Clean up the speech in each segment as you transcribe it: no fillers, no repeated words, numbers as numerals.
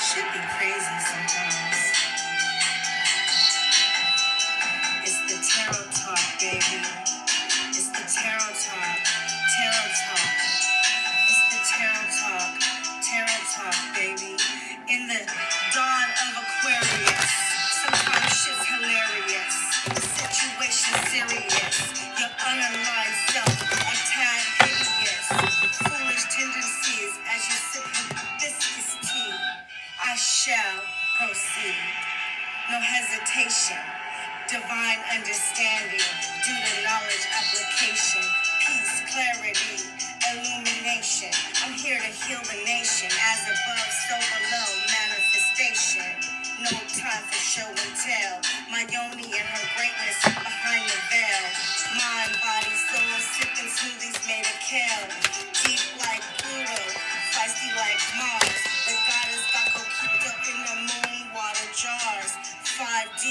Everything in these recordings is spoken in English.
Shit be crazy sometimes. It's the tarot talk, baby. It's the tarot talk. Tarot talk. It's the tarot talk. Tarot talk, baby. In the dawn of Aquarius. Sometimes shit's hilarious. Situation serious. Your unaligned self. A tad hideous. Foolish tendencies as you sip hibiscus tea. I shall proceed. No hesitation. Divine understanding due to knowledge application. Peace, clarity, illumination. I'm here to heal the nation. As above, so below. Manifestation. No time for show and tell. My yoni and her greatness behind the veil. Mind, body, soul, sipping smoothies made of kale. Deep like Pluto, feisty like Mars. The goddess got cooked up in the moon water jars. 5D,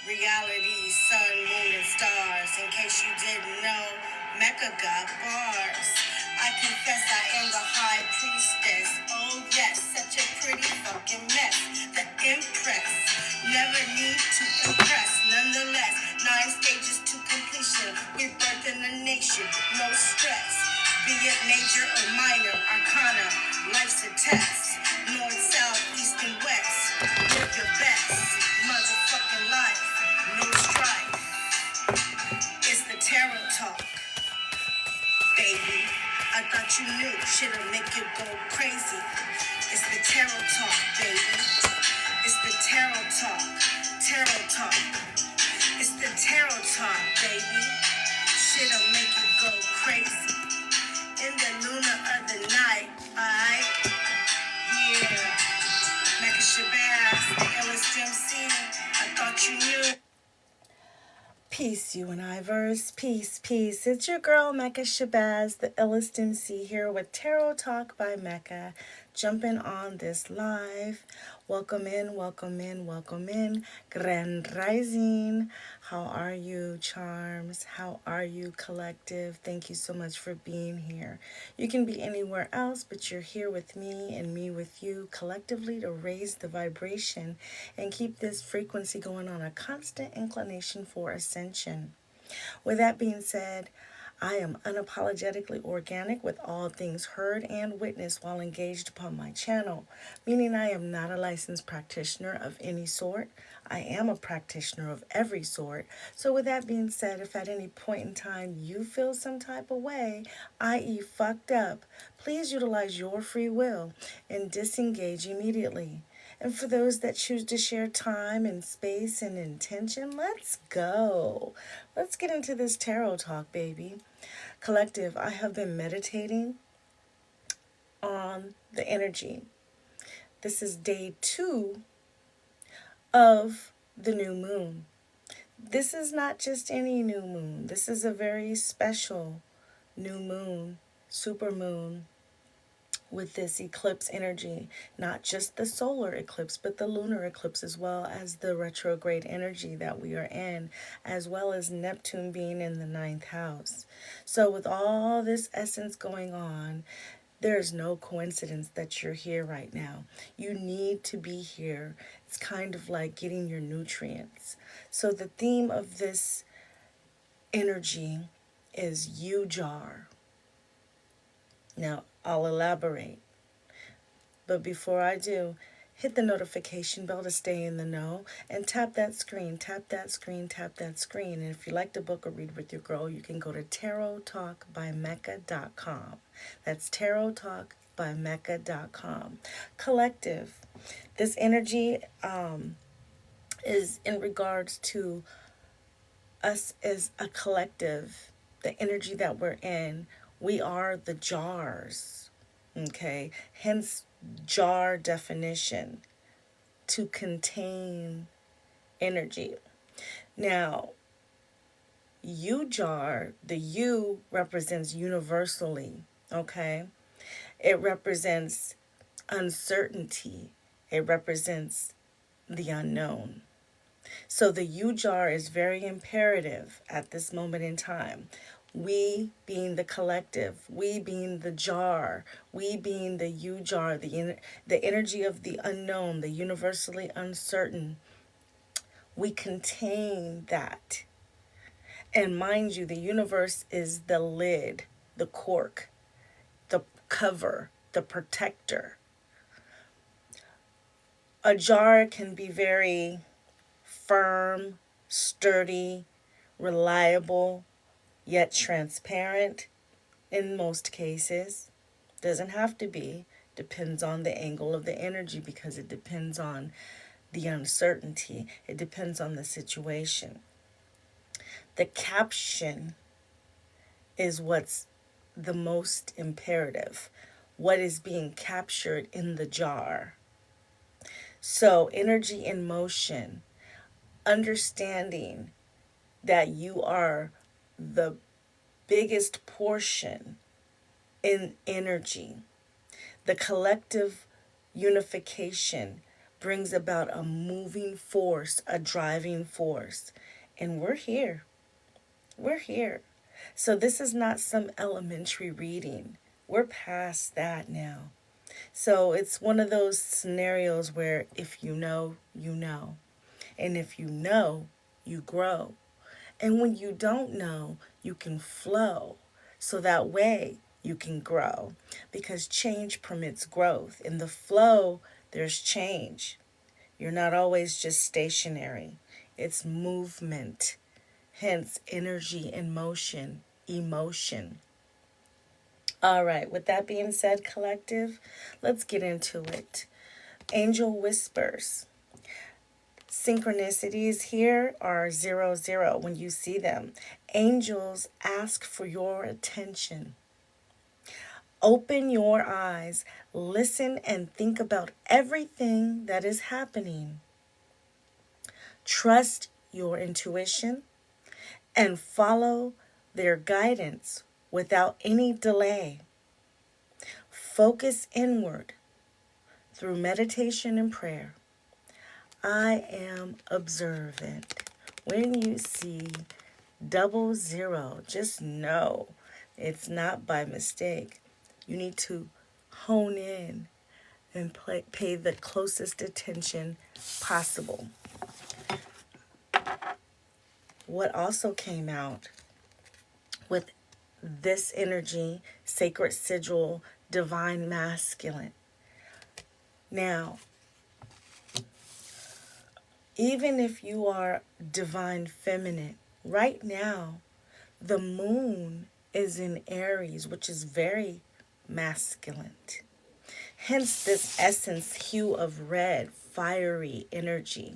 reality, sun, moon, and stars. In case you didn't know, Mecca got bars. I confess I am the high priestess. Oh yes, such a pretty fucking mess. The empress, never need to impress. Nonetheless, 9 stages to completion. We're birthing a nation, no stress. Be it major or minor, arcana, life's a test. North, south, east, and west. Live your best. Motherfucking life, no strife. It's the tarot talk, baby. I thought you knew shit'll make you go crazy. It's the tarot talk, baby. It's the tarot talk. Tarot talk. It's the tarot talk, baby. Shit'll make you go crazy. In the luna of the night, alright? Yeah. Mecca Shabazz, the illest MC. I thought you knew. Peace, you and Ivers. Peace, peace. It's your girl, Mecca Shabazz, the illest MC, here with Tarot Talk by Mecca, jumping on this live. Welcome in, welcome in, welcome in. Grand Rising. How are you, Charms? How are you, Collective? Thank you so much for being here. You can be anywhere else, but you're here with me and me with you collectively to raise the vibration and keep this frequency going on a constant inclination for ascension. With that being said, I am unapologetically organic with all things heard and witnessed while engaged upon my channel, meaning I am not a licensed practitioner of any sort. I am a practitioner of every sort. So with that being said, if at any point in time you feel some type of way, i.e. fucked up, please utilize your free will and disengage immediately. And for those that choose to share time and space and intention, let's go. Let's get into this tarot talk, baby. Collective, I have been meditating on the energy. This is day 2 of the new moon. This is not just any new moon. This is a very special new moon, super moon, with this eclipse energy, not just the solar eclipse, but the lunar eclipse, as well as the retrograde energy that we are in, as well as Neptune being in the 9th house. So with all this essence going on, there's no coincidence that you're here right now. You need to be here. It's kind of like getting your nutrients. So the theme of this energy is you jar. Now, I'll elaborate. But before I do, hit the notification bell to stay in the know and tap that screen, tap that screen, tap that screen. And if you like to book a read with your girl, you can go to TAROTTALKBYMECCA.com. That's TAROTTALKBYMECCA.com. Collective. This energy is in regards to us as a collective, the energy that we're in. We are the jars, okay? Hence, jar definition, to contain energy. Now, you jar, the U represents universally, okay? It represents uncertainty. It represents the unknown. So the U jar is very imperative at this moment in time. We being the collective, we being the jar, we being the you jar, the energy of the unknown, the universally uncertain. We contain that. And mind you, the universe is the lid, the cork, the cover, the protector. A jar can be very firm, sturdy, reliable, yet transparent in most cases. Doesn't have to be. Depends on the angle of the energy, because it depends on the uncertainty. It depends on the situation. The caption is what's the most imperative. What is being captured in the jar? So, energy in motion, understanding that you are the biggest portion in energy. The collective unification brings about a moving force, a driving force. And we're here. We're here. So this is not some elementary reading. We're past that now. So it's one of those scenarios where if you know, you know. And if you know, you grow. And when you don't know, you can flow. So that way you can grow. Because change permits growth. In the flow, there's change. You're not always just stationary. It's movement. Hence, energy in motion, emotion. All right, with that being said, collective, let's get into it. Angel whispers. Synchronicities here are 00 when you see them. Angels ask for your attention. Open your eyes, listen, and think about everything that is happening. Trust your intuition and follow their guidance without any delay. Focus inward through meditation and prayer. I am observant. When you see 00, just know it's not by mistake. You need to hone in and pay the closest attention possible. What also came out with this energy, sacred sigil, divine masculine. Now, even if you are divine feminine, right now, the moon is in Aries, which is very masculine. Hence this essence hue of red, fiery energy.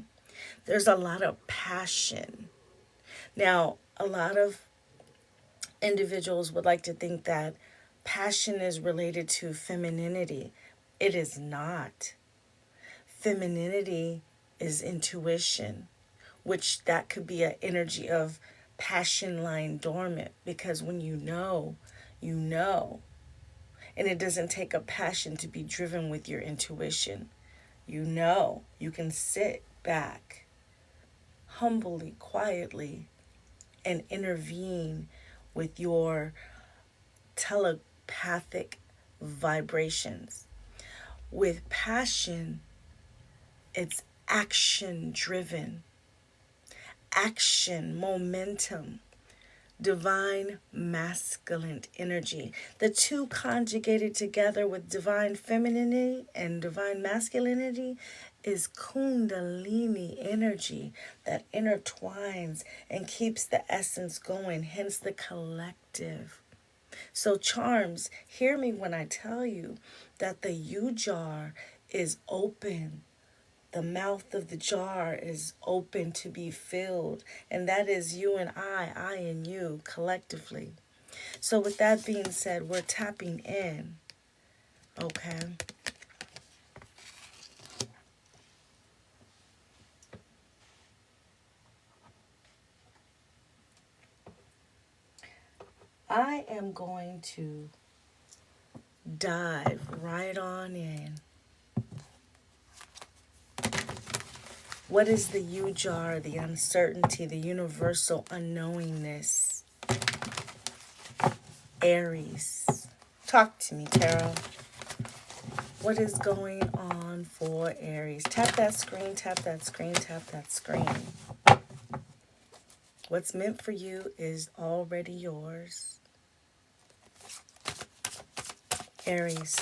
There's a lot of passion. Now, a lot of individuals would like to think that passion is related to femininity. It is not. Femininity is intuition, which that could be an energy of passion lying dormant, because when you know, you know. And it doesn't take a passion to be driven with your intuition. You know, you can sit back humbly, quietly, and intervene with your telepathic vibrations. With passion, it's action driven, action, momentum, divine masculine energy. The two conjugated together with divine femininity and divine masculinity is kundalini energy that intertwines and keeps the essence going, hence the collective. So charms, hear me when I tell you that the U jar is open. The mouth of the jar is open to be filled. And that is you and I and you collectively. So with that being said, we're tapping in. Okay. I am going to dive right on in. What is the U jar, the uncertainty, the universal unknowingness? Aries. Talk to me, Tarot. What is going on for Aries? Tap that screen, tap that screen, tap that screen. What's meant for you is already yours. Aries.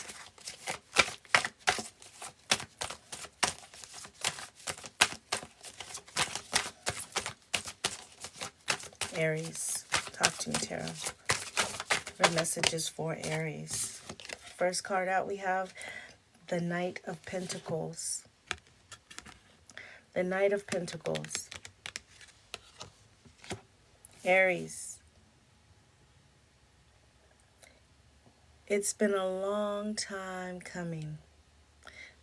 Aries. Talk to me, Tarot. What messages for Aries? First card out, we have the Knight of Pentacles. The Knight of Pentacles. Aries. It's been a long time coming.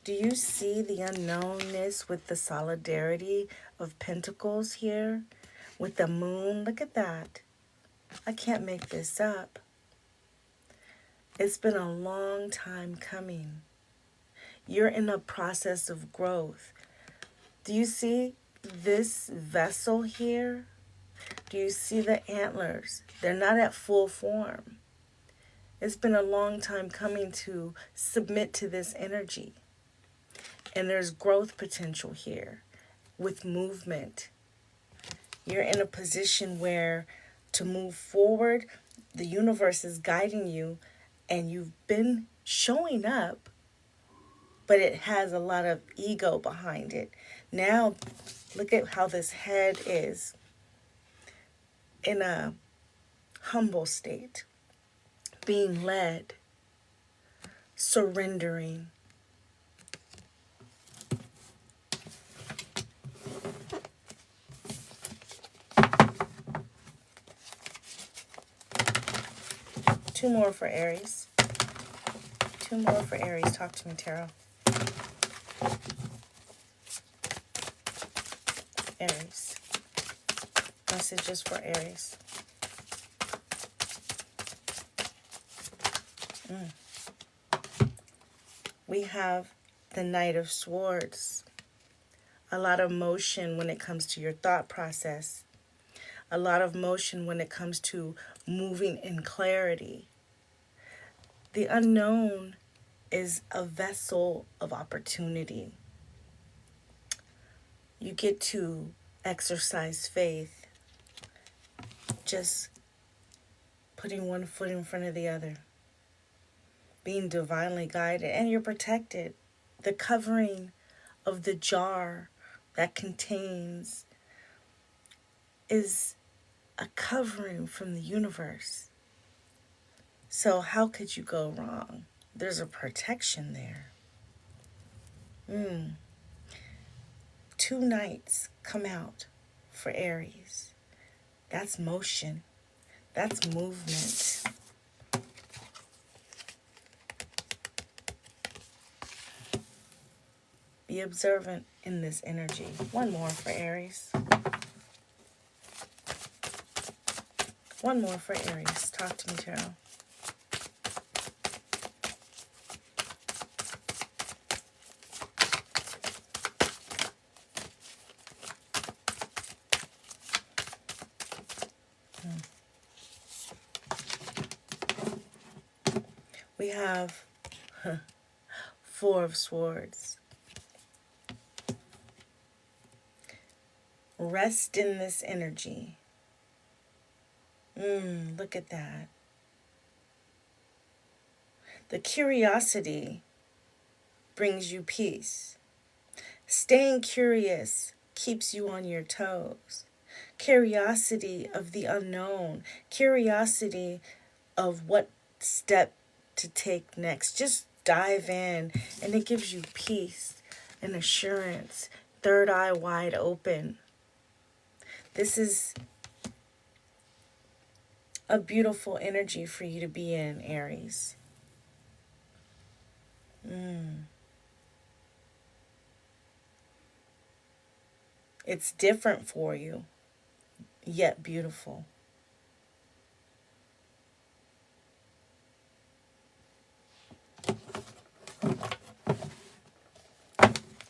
Do you see the unknownness with the solidarity of Pentacles here? With the moon, look at that. I can't make this up. It's been a long time coming. You're in a process of growth. Do you see this vessel here? Do you see the antlers? They're not at full form. It's been a long time coming to submit to this energy. And there's growth potential here with movement. You're in a position where to move forward, the universe is guiding you, and you've been showing up, but it has a lot of ego behind it. Now, look at how this head is in a humble state, being led, surrendering. Two more for Aries. Two more for Aries. Talk to me, Tarot. Aries. Messages for Aries. We have the Knight of Swords. A lot of motion when it comes to your thought process. A lot of motion when it comes to moving in clarity. The unknown is a vessel of opportunity. You get to exercise faith, just putting one foot in front of the other, being divinely guided, and you're protected. The covering of the jar that contains is a covering from the universe. So how could you go wrong? There's a protection there. Two knights come out for Aries. That's motion. That's movement. Be observant in this energy. One more for Aries. One more for Aries. Talk to me, Tarot. We have Four of Swords. Rest in this energy. Look at that. The curiosity brings you peace. Staying curious keeps you on your toes. Curiosity of the unknown. Curiosity of what step to take next. Just dive in, and it gives you peace and assurance. Third eye wide open. This is a beautiful energy for you to be in, Aries. It's different for you, yet beautiful.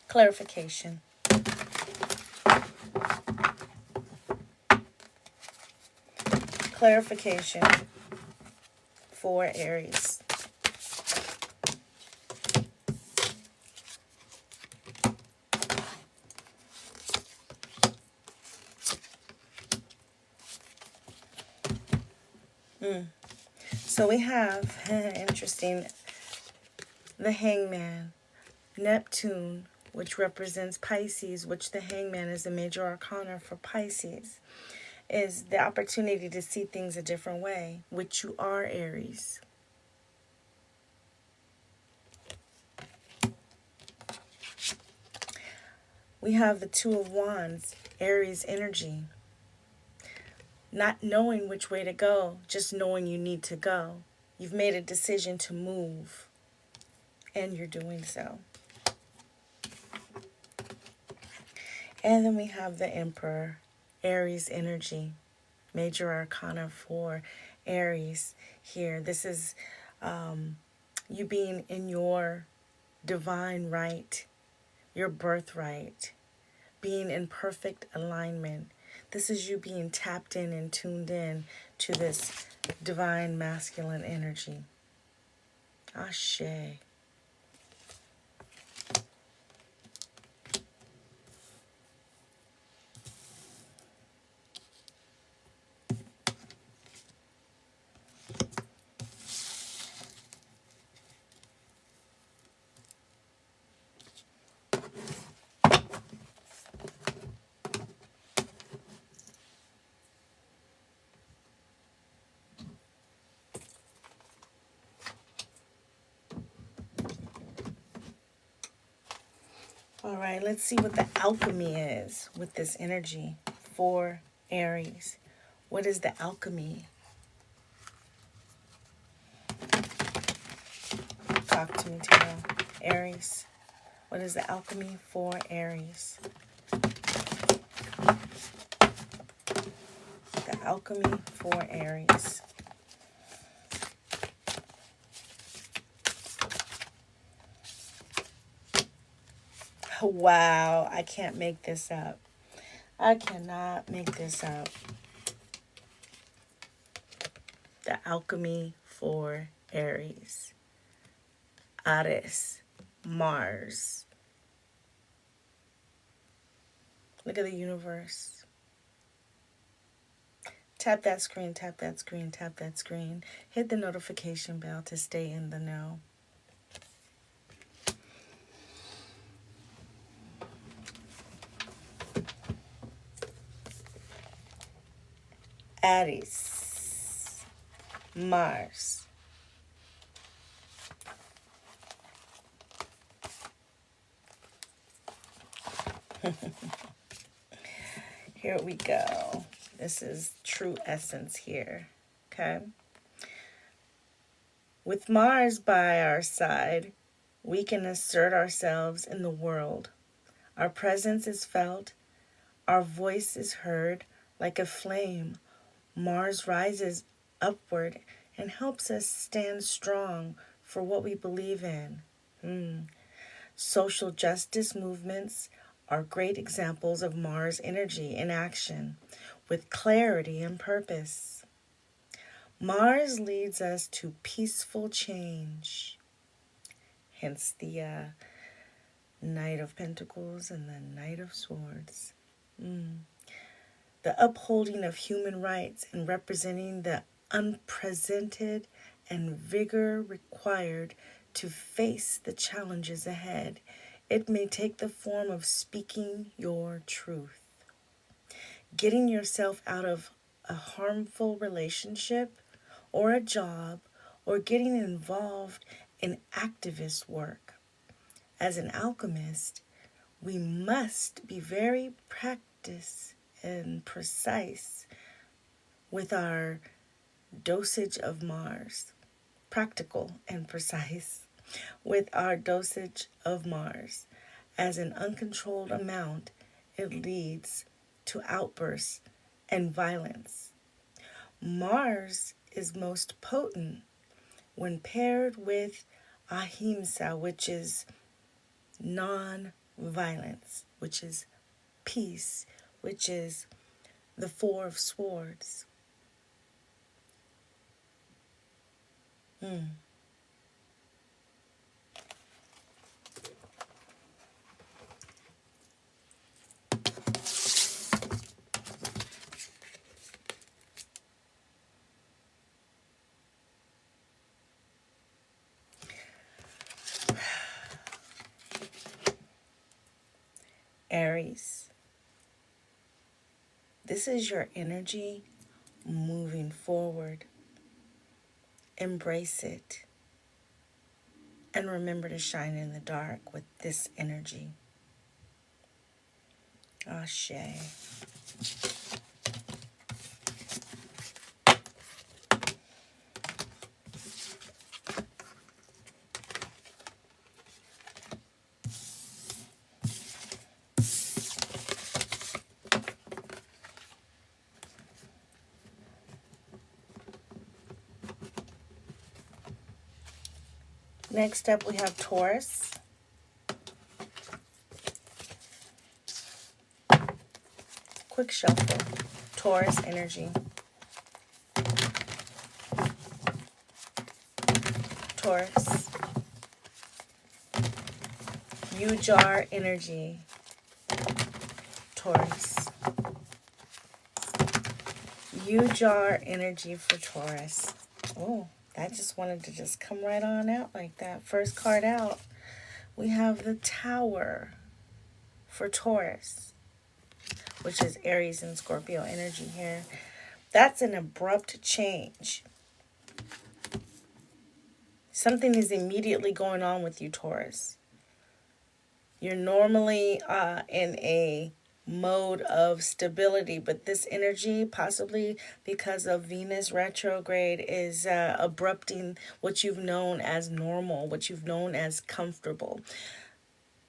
Clarification. Clarification. for Aries. So we have, interesting, the Hangman, Neptune, which represents Pisces, which the Hangman is the major arcana for Pisces, is the opportunity to see things a different way, which you are, Aries. We have the Two of Wands, Aries energy. Not knowing which way to go, just knowing you need to go. You've made a decision to move, and you're doing so. And then we have the Emperor, Aries energy, major arcana for Aries here. This is you being in your divine right, your birthright, being in perfect alignment. This is you being tapped in and tuned in to this divine masculine energy. Ashe. All right, let's see what the alchemy is with this energy for Aries. What is the alchemy? Talk to me, Tarot. Aries. What is the alchemy for Aries? The alchemy for Aries. Wow, I can't make this up. I cannot make this up. The alchemy for Aries. Ares, Mars. Look at the universe. Tap that screen, tap that screen, tap that screen. Hit the notification bell to stay in the know. Aries, Mars. Here we go. This is true essence here, okay? With Mars by our side, we can assert ourselves in the world. Our presence is felt. Our voice is heard like a flame. Mars rises upward and helps us stand strong for what we believe in. Social justice movements are great examples of Mars energy in action with clarity and purpose. Mars leads us to peaceful change. Hence the Knight of Pentacles and the Knight of Swords. The upholding of human rights and representing the unprecedented and vigor required to face the challenges ahead. It may take the form of speaking your truth, getting yourself out of a harmful relationship or a job, or getting involved in activist work. As an alchemist, we must be very practiced and precise with our dosage of Mars. Practical and precise with our dosage of Mars. As an uncontrolled amount, it leads to outbursts and violence. Mars is most potent when paired with ahimsa, which is non-violence, which is peace, which is the Four of Swords. Aries, this is your energy moving forward. Embrace it. And remember to shine in the dark with this energy. Ashe. Next up, we have Taurus. Quick shuffle. Taurus energy. Taurus. U-jar energy. Taurus. U-jar energy for Taurus. Oh, that just wanted to just come right on out like that. First card out, we have the Tower for Taurus, which is Aries and Scorpio energy here. That's an abrupt change. Something is immediately going on with you, Taurus. You're normally in a mode of stability, but this energy, possibly because of Venus retrograde, is abrupting what you've known as normal, what you've known as comfortable.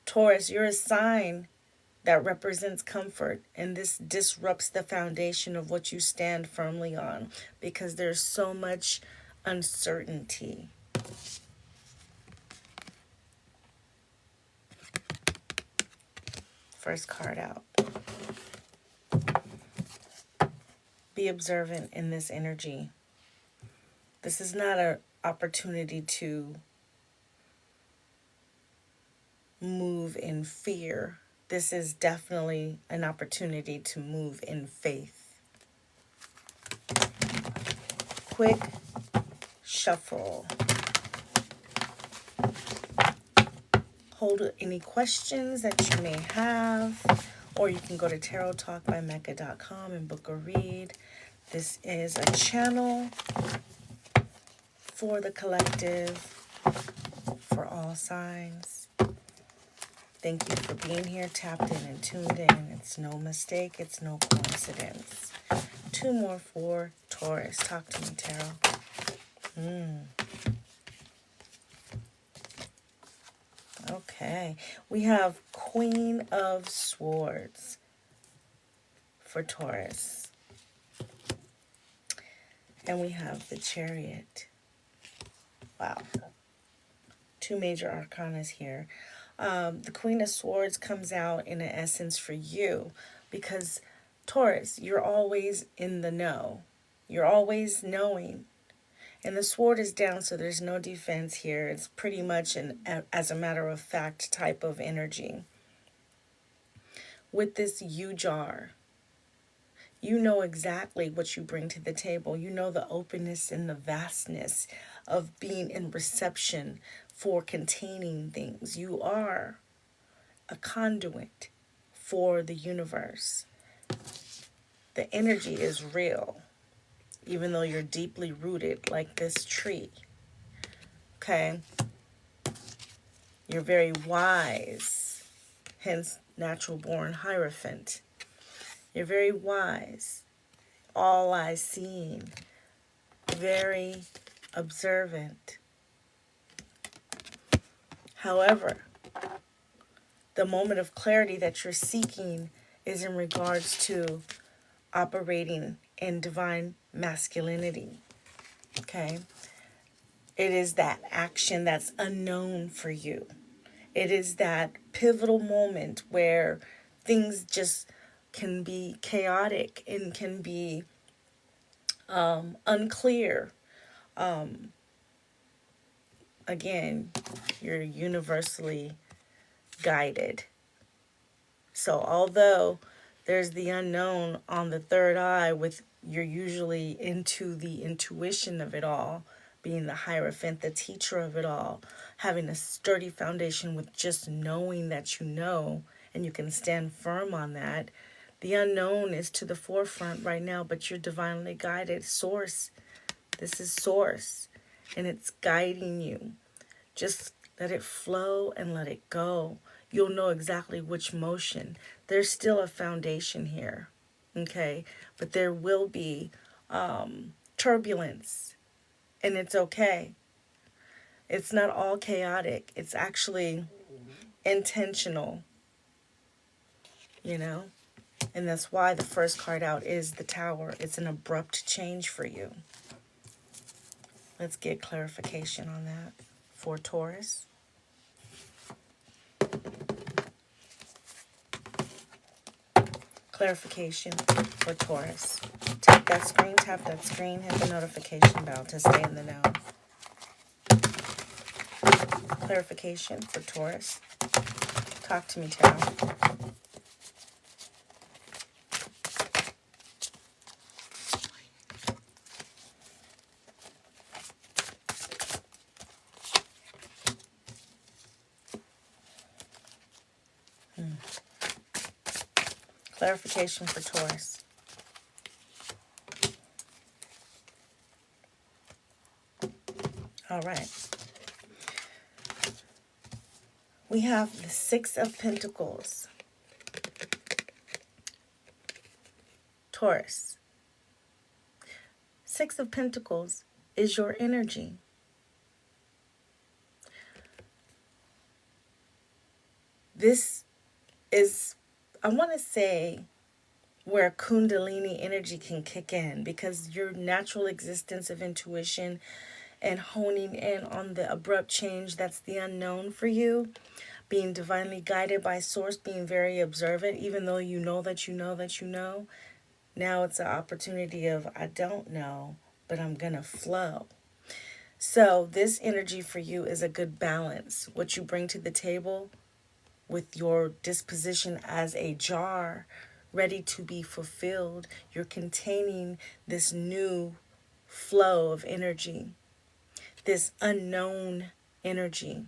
Taurus, you're a sign that represents comfort, and this disrupts the foundation of what you stand firmly on because there's so much uncertainty. First card out. Be observant in this energy. This is not an opportunity to move in fear. This is definitely an opportunity to move in faith. Quick shuffle. Hold any questions that you may have, or you can go to TAROTTALKBYMECCA.com and book a read. This is a channel for the collective, for all signs. Thank you for being here, tapped in and tuned in. It's no mistake, it's no coincidence. Two more for Taurus. Talk to me, Tarot. Okay, we have Queen of Swords for Taurus. And we have the Chariot. Wow. Two major arcanas here. The Queen of Swords comes out in an essence for you because, Taurus, you're always in the know. You're always knowing. And the sword is down, so there's no defense here. It's pretty much an as a matter of fact type of energy. With this U-jar, you know exactly what you bring to the table. You know the openness and the vastness of being in reception for containing things. You are a conduit for the universe. The energy is real, even though you're deeply rooted like this tree. Okay? You're very wise, hence natural born Hierophant. You're very wise, all eyes seeing, very observant. However, the moment of clarity that you're seeking is in regards to operating in divine masculinity. Okay? It is that action that's unknown for you. It is that pivotal moment where things just can be chaotic and can be unclear. again, you're universally guided. So although there's the unknown on the third eye, with you're usually into the intuition of it all, being the Hierophant, the teacher of it all, having a sturdy foundation with just knowing that you know, and you can stand firm on that. The unknown is to the forefront right now, but you're divinely guided. Source, this is Source, and it's guiding you. Just let it flow and let it go. You'll know exactly which motion. There's still a foundation here, okay? But there will be turbulence, and it's okay. It's not all chaotic. It's actually intentional, you know? And that's why the first card out is the Tower. It's an abrupt change for you. Let's get clarification on that for Taurus. Clarification for Taurus. Tap that screen, hit the notification bell to stay in the know. Clarification for Taurus. Talk to me, Tarot. Clarification for Taurus. All right. We have the Six of Pentacles. Taurus. Six of Pentacles is your energy. This is, I want to say, where Kundalini energy can kick in, because your natural existence of intuition and honing in on the abrupt change, that's the unknown for you, being divinely guided by Source, being very observant, even though you know that you know that you know. Now it's an opportunity of, I don't know, but I'm going to flow. So this energy for you is a good balance. What you bring to the table with your disposition as a jar ready to be fulfilled, you're containing this new flow of energy, this unknown energy.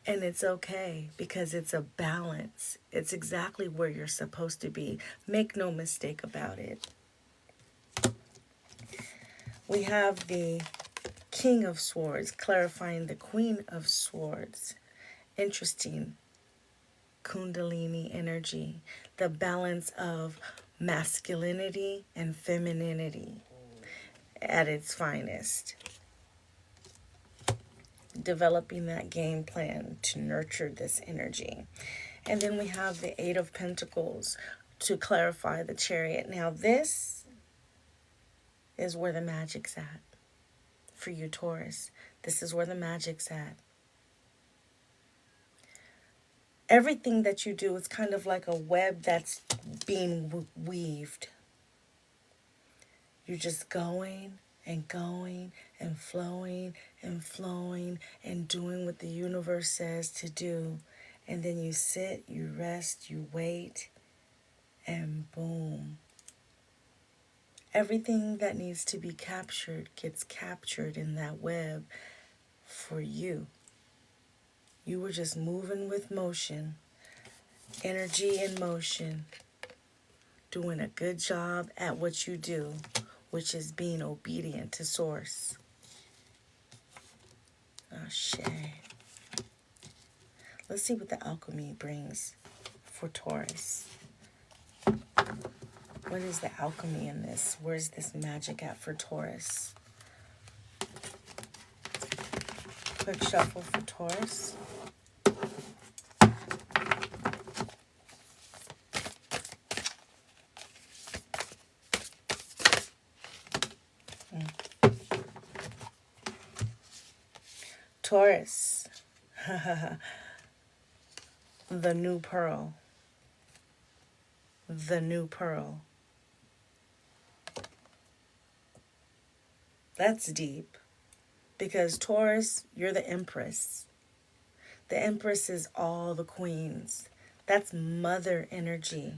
And it's okay, because it's a balance. It's exactly where you're supposed to be. Make no mistake about it. We have the King of Swords clarifying the Queen of Swords. Interesting. Kundalini energy, the balance of masculinity and femininity at its finest. Developing that game plan to nurture this energy. And then we have the Eight of Pentacles to clarify the Chariot. Now this is where the magic's at for you, Taurus. This is where the magic's at. Everything that you do is kind of like a web that's being weaved. You're just going and going and flowing and doing what the universe says to do. And then you sit, you rest, you wait, and boom. Everything that needs to be captured gets captured in that web for you. You were just moving with motion, energy in motion, doing a good job at what you do, which is being obedient to Source. Oh, shit. Let's see what the alchemy brings for Taurus. What is the alchemy in this? Where's this magic at for Taurus? Quick shuffle for Taurus. Taurus. The new pearl. The new pearl. That's deep. Because Taurus, you're the Empress. The Empress is all the queens. That's mother energy.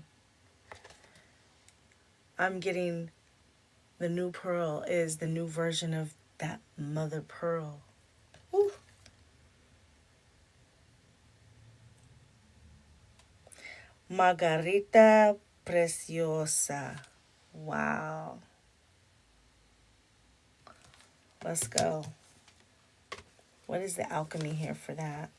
I'm getting the new pearl is the new version of that mother pearl. Woo. Margarita Preciosa. Wow. Let's go. What is the alchemy here for that?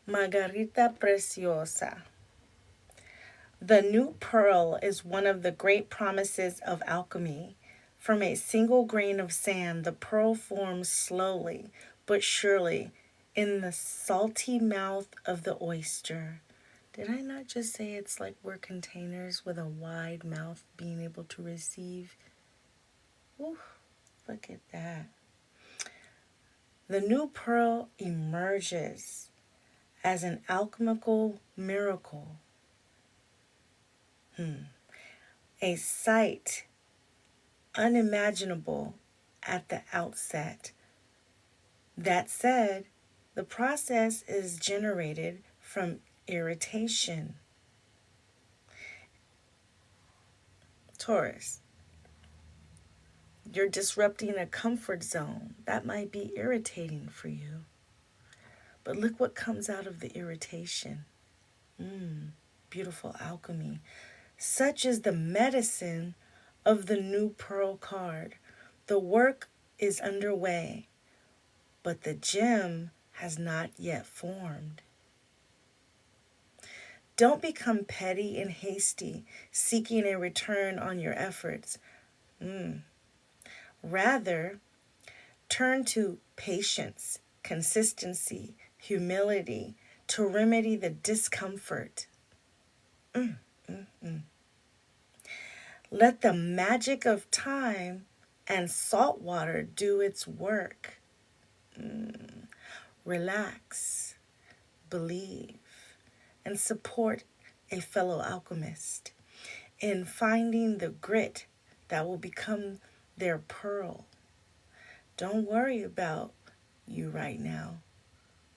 Margarita Preciosa. The new pearl is one of the great promises of alchemy. From a single grain of sand, the pearl forms slowly but surely in the salty mouth of the oyster. Did I not just say it's like we're containers with a wide mouth being able to receive? Ooh, look at that. The new pearl emerges as an alchemical miracle. A sight unimaginable at the outset. That said, the process is generated from irritation. Taurus, you're disrupting a comfort zone. That might be irritating for you. But look what comes out of the irritation. Beautiful alchemy. Such is the medicine of the new pearl card. The work is underway, but the gem has not yet formed. Don't become petty and hasty, seeking a return on your efforts. Rather, turn to patience, consistency, humility to remedy the discomfort. Let the magic of time and salt water do its work. Relax, believe, and support a fellow alchemist in finding the grit that will become their pearl. Don't worry about you right now.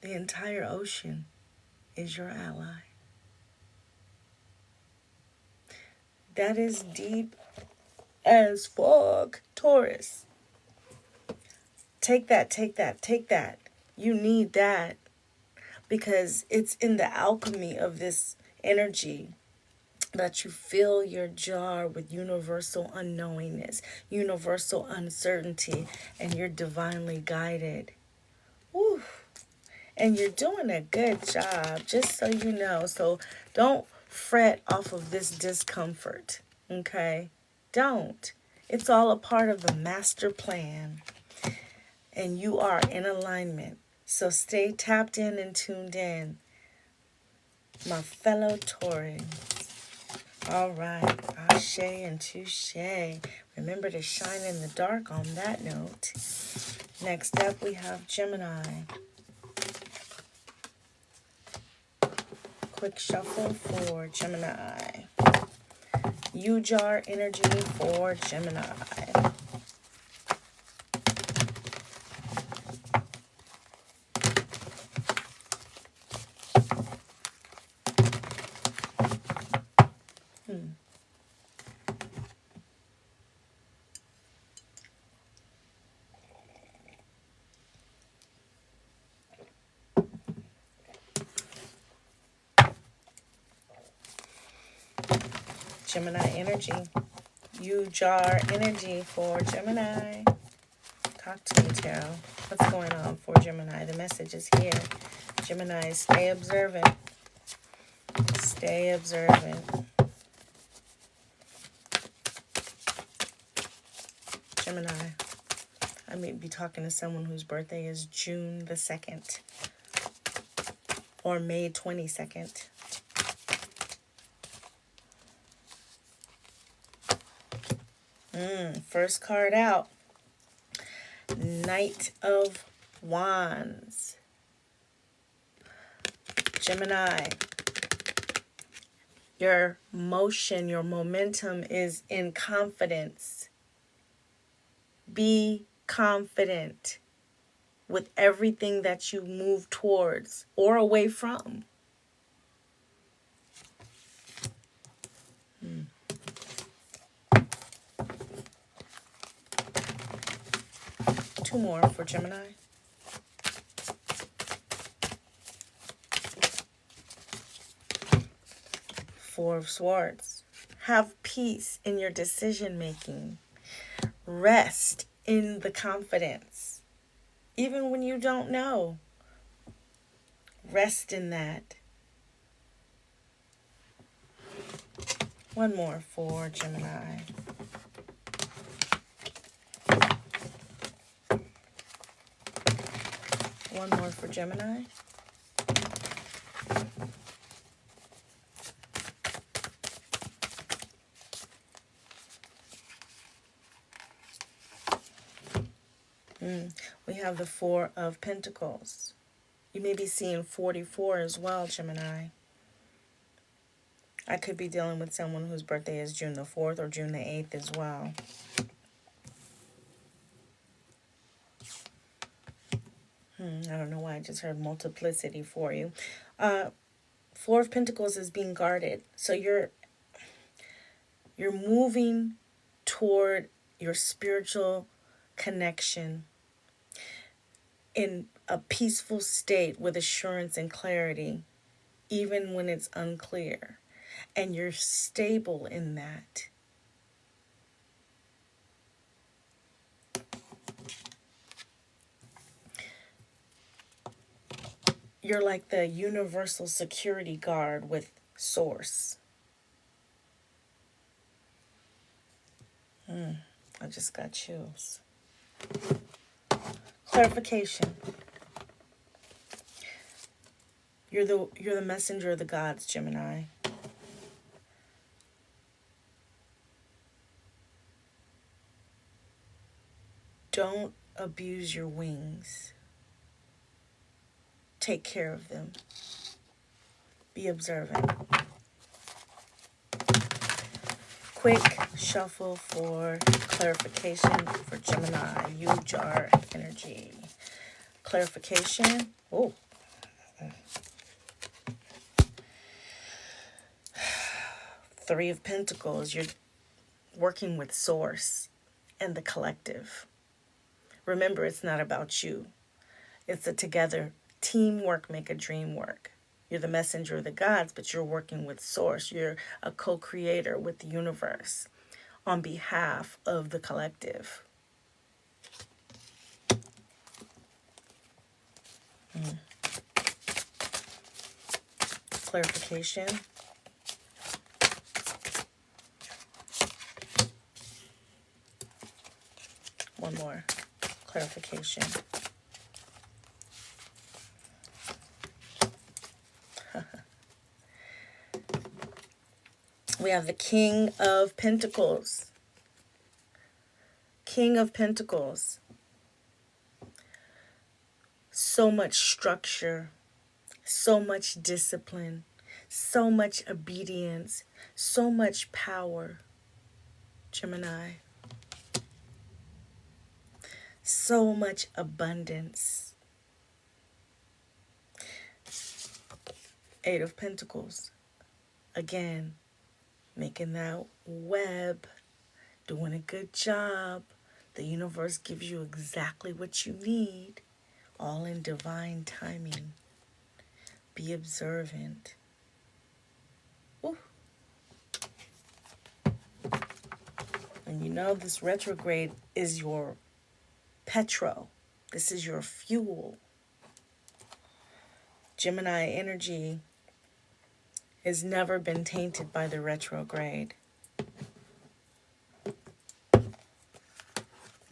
The entire ocean is your ally. That is deep as fuck, Taurus. Take that, take that, take that. You need that because it's in the alchemy of this energy that you fill your jar with universal unknowingness, universal uncertainty, and you're divinely guided. Woo. And you're doing a good job, just so you know. So don't fret off of this discomfort, okay? Don't. It's all a part of the master plan. And you are in alignment. So stay tapped in and tuned in, my fellow Taurans. All right, ashe and touche. Remember to shine in the dark on that note. Next up, we have Gemini. Quick shuffle for Gemini. U-jar energy for Gemini. Gemini energy. U-jar energy for Gemini. Talk to me, Tarot. What's going on for Gemini? The message is here. Gemini, stay observant. Stay observant. Gemini, I may be talking to someone whose birthday is June the 2nd or May 22nd. First card out. Knight of Wands. Gemini. Your motion, your momentum is in confidence. Be confident with everything that you move towards or away from. Two more for Gemini. Four of Swords. Have peace in your decision making. Rest in the confidence. Even when you don't know. Rest in that. One more for Gemini. One more for Gemini. We have the Four of Pentacles. You may be seeing 44 as well, Gemini. I could be dealing with someone whose birthday is June the 4th or June the 8th as well. I don't know why I just heard multiplicity for you. Four of Pentacles is being guarded. So you're moving toward your spiritual connection in a peaceful state with assurance and clarity, even when it's unclear. And you're stable in that. You're like the universal security guard with Source. I just got chills. Clarification. You're the messenger of the gods, Gemini. Don't abuse your wings. Take care of them. Be observant. Quick shuffle for clarification for Gemini. Jar energy. Clarification. Oh. Three of Pentacles. You're working with Source and the collective. Remember, it's not about you. It's a together. Teamwork make a dream work. You're the messenger of the gods, but you're working with Source. You're a co-creator with the universe on behalf of the collective. Clarification. One more. Clarification. We have the King of Pentacles. King of Pentacles. So much structure, so much discipline, so much obedience, so much power, Gemini. So much abundance. Eight of Pentacles. Again, making that web, doing a good job. The universe gives you exactly what you need, all in divine timing. Be observant. Ooh. And you know this retrograde is your petrol. This is your fuel. Gemini energy has never been tainted by the retrograde.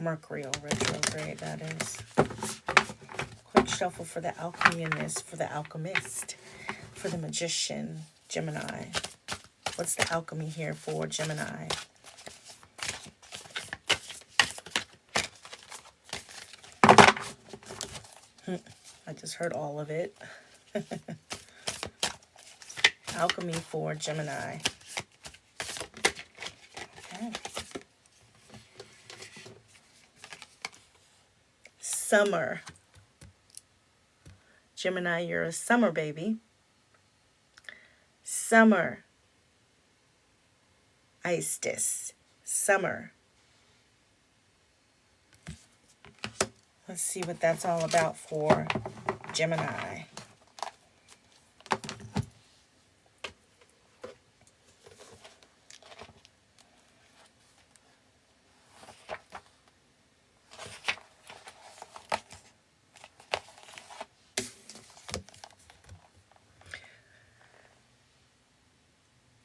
Mercury retrograde, that is. Quick shuffle for the alchemist, for the alchemist, for the magician, Gemini. What's the alchemy here for Gemini? I just heard all of it. Alchemy for Gemini. Okay. Summer. Gemini, you're a summer baby. Summer. Istis. Summer. Let's see what that's all about for Gemini.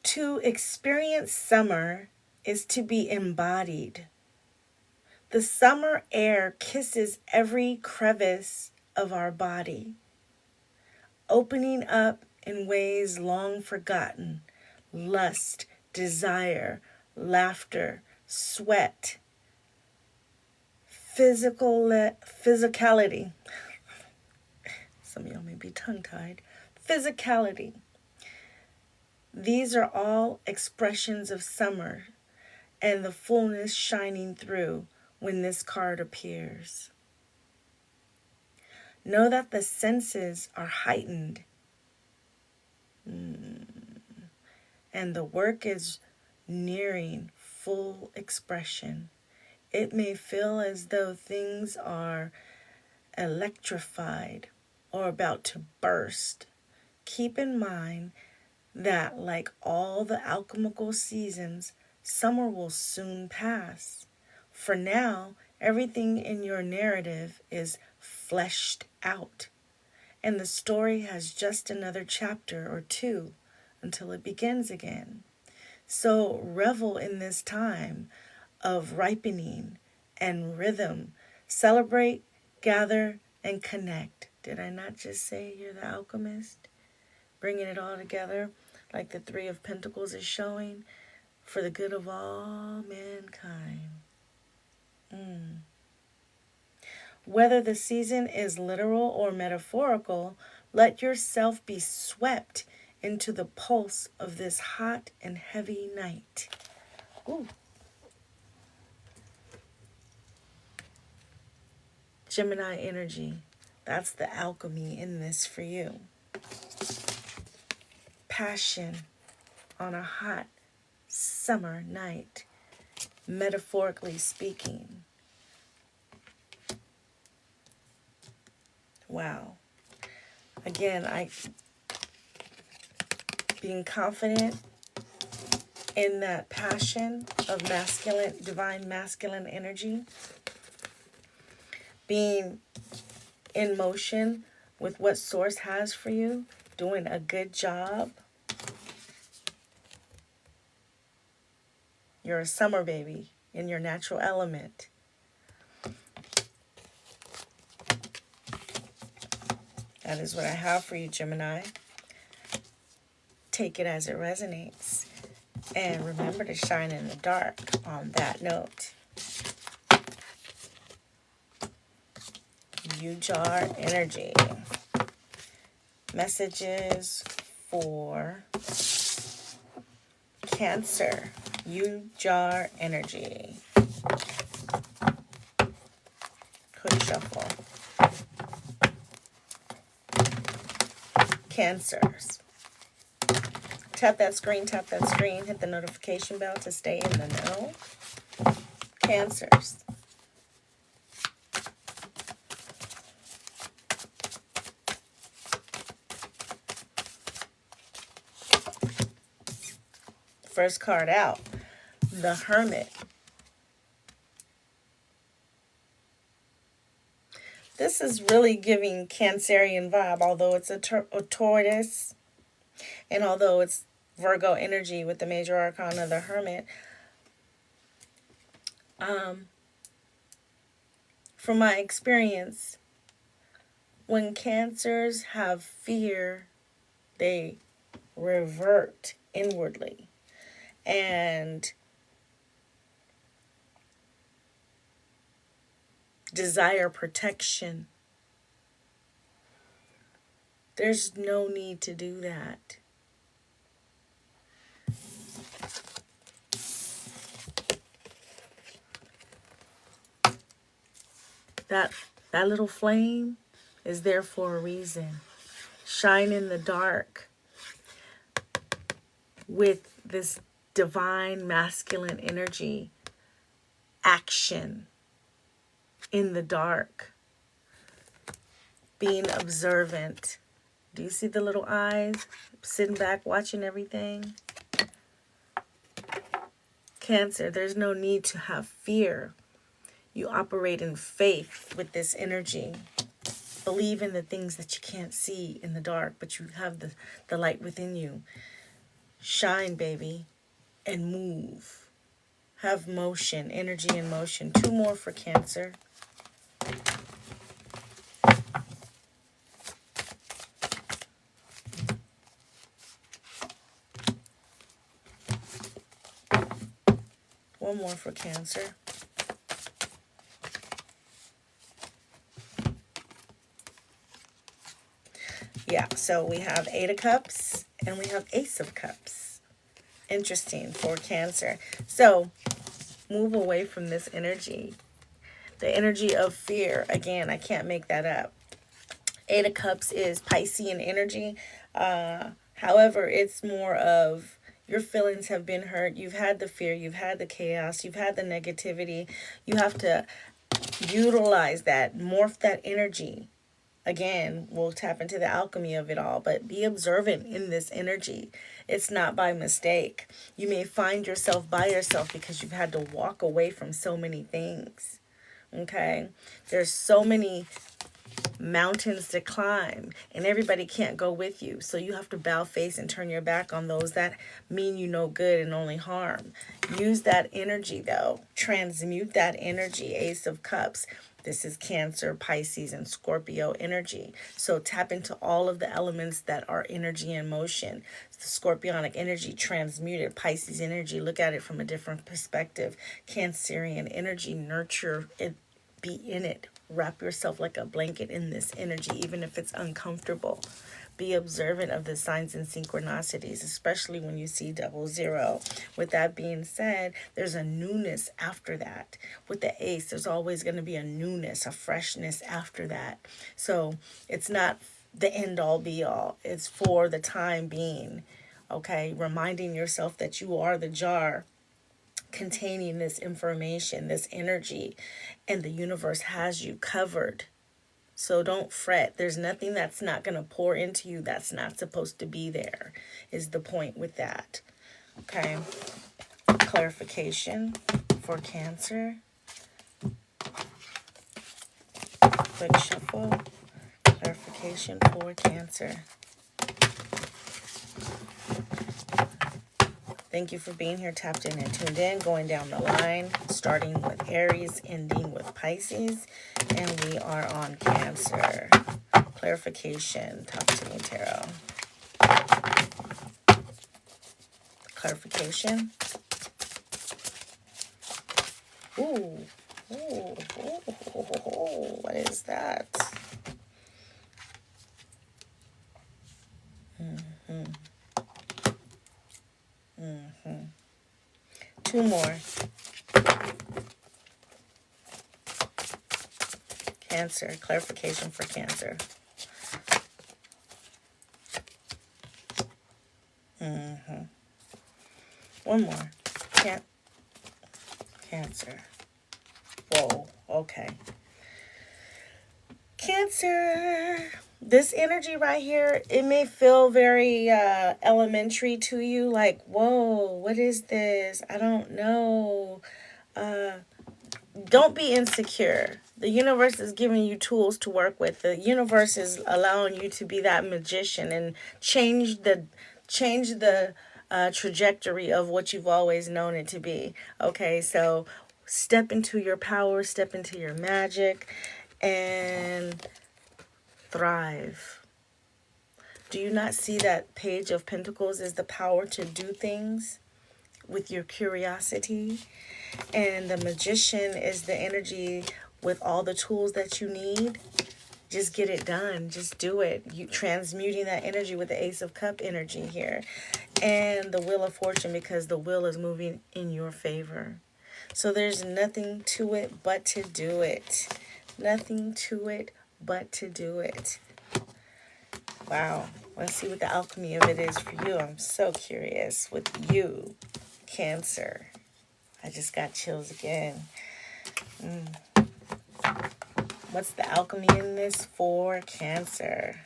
To experience summer is to be embodied. The summer air kisses every crevice of our body, opening up in ways long forgotten: lust, desire, laughter, sweat, physicality. Some of y'all may be tongue-tied. Physicality. These are all expressions of summer and the fullness shining through when this card appears. Know that the senses are heightened, and the work is nearing full expression. It may feel as though things are electrified or about to burst. Keep in mind that, like all the alchemical seasons, summer will soon pass. For now, everything in your narrative is fleshed out, and the story has just another chapter or two until it begins again. So revel in this time of ripening and rhythm. Celebrate, gather, and connect. Did I not just say you're the alchemist? Bringing it all together like the Three of Pentacles is showing, for the good of all mankind. Whether the season is literal or metaphorical, let yourself be swept into the pulse of this hot and heavy night. Ooh. Gemini energy. That's the alchemy in this for you. Passion on a hot summer night, metaphorically speaking. Wow. Again, being confident in that passion of masculine, divine masculine energy, being in motion with what Source has for you, doing a good job. You're a summer baby in your natural element. That is what I have for you, Gemini. Take it as it resonates. And remember to shine in the dark on that note. U-Jar energy. Messages for Cancer. U-Jar energy. Quick shuffle. Cancers. Tap that screen, hit the notification bell to stay in the know. Cancers. First card out, the Hermit. This is really giving Cancerian vibe, although it's a tortoise, and although it's Virgo energy with the major arcana, the Hermit. from my experience, when Cancers have fear, they revert inwardly and desire protection. There's no need to do that. That little flame is there for a reason. Shine in the dark with this divine masculine energy. Action in the dark. Being observant. Do you see the little eyes? Sitting back watching everything. Cancer, there's no need to have fear. You operate in faith with this energy. Believe in the things that you can't see in the dark, but you have the light within you. Shine, baby, and move. Have motion, energy and motion. 2 more for Cancer. One more for Cancer. Yeah, so we have 8 of Cups and we have Ace of Cups. Interesting for Cancer. So move away from this energy. The energy of fear. Again, I can't make that up. 8 of Cups is Piscean energy. However, it's more of your feelings have been hurt. You've had the fear. You've had the chaos. You've had the negativity. You have to utilize that, morph that energy. Again, we'll tap into the alchemy of it all, but be observant in this energy. It's not by mistake. You may find yourself by yourself because you've had to walk away from so many things. Okay? There's so many mountains to climb, and everybody can't go with you. So you have to bow face and turn your back on those that mean you no good and only harm. Use that energy, though. Transmute that energy. Ace of Cups. This is Cancer, Pisces, and Scorpio energy. So tap into all of the elements that are energy and motion. The Scorpionic energy transmuted. Pisces energy, look at it from a different perspective. Cancerian energy, nurture it, be in it. Wrap yourself like a blanket in this energy, even if it's uncomfortable. Be observant of the signs and synchronicities, especially when you see 00. With that being said, there's a newness after that. With the Ace, there's always going to be a newness, a freshness after that. So it's not the end all be all. It's for the time being. Okay, reminding yourself that you are the jar containing this information, this energy, and the universe has you covered. So don't fret. There's nothing that's not going to pour into you that's not supposed to be there, is the point with that. Okay. Clarification for Cancer. Quick shuffle. Clarification for Cancer. Thank you for being here, tapped in and tuned in, going down the line, starting with Aries, ending with Pisces, and we are on Cancer. Clarification, talk to me, Tarot. Clarification. Ooh, what is that? Two more. Cancer, clarification for Cancer. One more. Cancer. Whoa, okay. Cancer. This energy right here, it may feel very elementary to you, like, whoa, what is this? I don't know. Don't be insecure. The universe is giving you tools to work with. The universe is allowing you to be that magician and change the trajectory of what you've always known it to be. Okay, so step into your power, step into your magic, and thrive. Do you not see that Page of Pentacles is the power to do things with your curiosity? And the Magician is the energy with all the tools that you need. Just get it done. Just do it. You transmuting that energy with the Ace of Cup energy here. And the Wheel of Fortune, because the wheel is moving in your favor. So there's nothing to it but to do it. Nothing to it but to do it. Wow. Let's see what the alchemy of it is for you. I'm so curious with you, Cancer. I just got chills again. What's the alchemy in this for Cancer?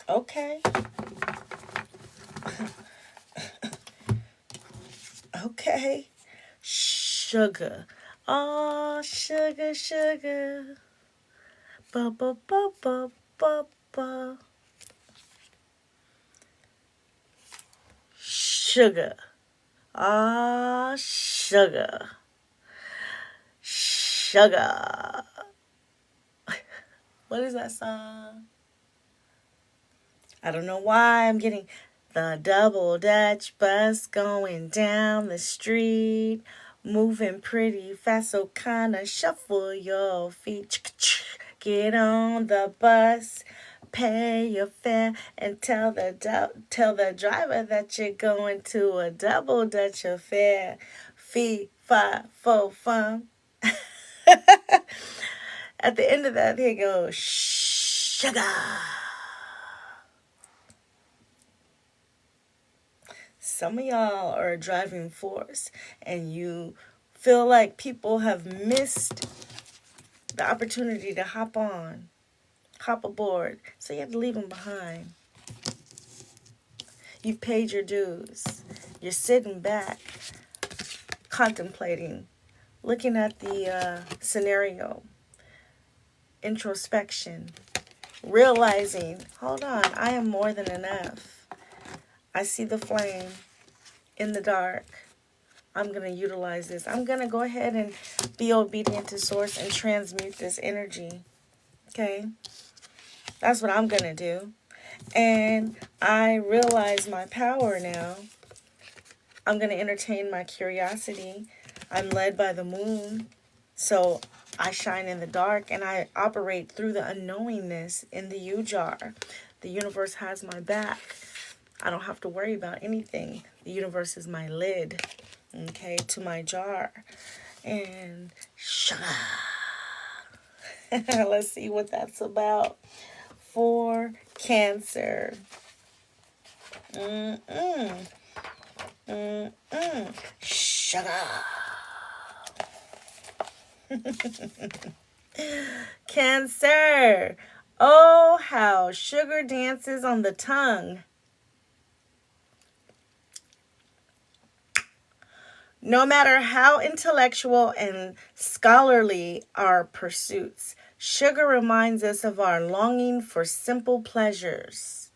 Okay. Okay. Sugar. Oh, sugar, sugar. Ba ba ba ba ba ba. Sugar. Ah, sugar. Sugar. What is that song? I don't know why I'm getting the double Dutch bus going down the street, moving pretty fast, so kinda shuffle your feet. Get on the bus, pay your fare, and tell the driver that you're going to a double Dutch affair. Fee, fi, fo, fum. At the end of that, he goes, sugar. Some of y'all are a driving force, and you feel like people have missed the opportunity to hop aboard, so you have to leave them behind. You've paid your dues. You're sitting back, contemplating, looking at the scenario, introspection, realizing, hold on, I am more than enough. I see the flame in the dark. I'm going to utilize this. I'm going to go ahead and be obedient to Source and transmute this energy. Okay? That's what I'm going to do. And I realize my power now. I'm going to entertain my curiosity. I'm led by the moon. So I shine in the dark and I operate through the unknowingness in the U-jar. The universe has my back. I don't have to worry about anything. The universe is my lid, okay, to my jar. And let's see what that's about for Cancer. Sugar. Cancer. Oh, how sugar dances on the tongue. No matter how intellectual and scholarly our pursuits, sugar reminds us of our longing for simple pleasures.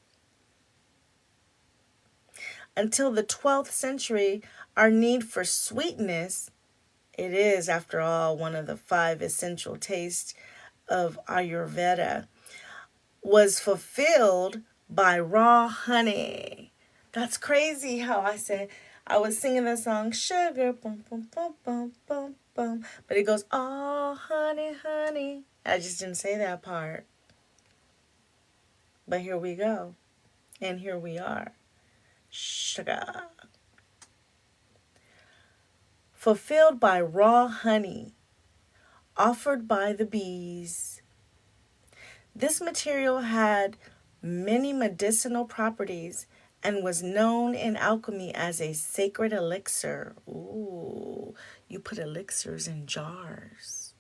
Until the 12th century, our need for sweetness, it is, after all, one of the 5 essential tastes of Ayurveda, was fulfilled by raw honey. That's crazy how I was singing the song, sugar, boom, boom, boom, boom, boom, boom. But it goes, oh, honey, honey. I just didn't say that part. But here we go. And here we are. Sugar. Fulfilled by raw honey, offered by the bees. This material had many medicinal properties and was known in alchemy as a sacred elixir. Ooh, you put elixirs in jars.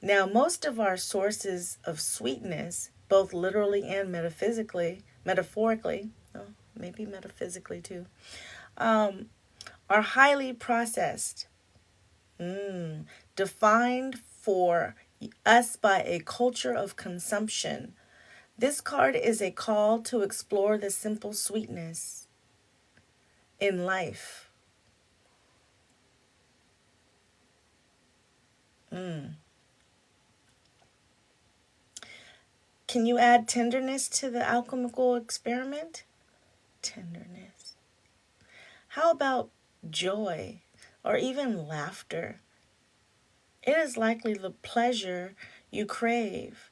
Now, most of our sources of sweetness, both literally and metaphorically, maybe metaphysically too, are highly processed. Defined for us by a culture of consumption. This card is a call to explore the simple sweetness in life. Can you add tenderness to the alchemical experiment? Tenderness. How about joy or even laughter? It is likely the pleasure you crave.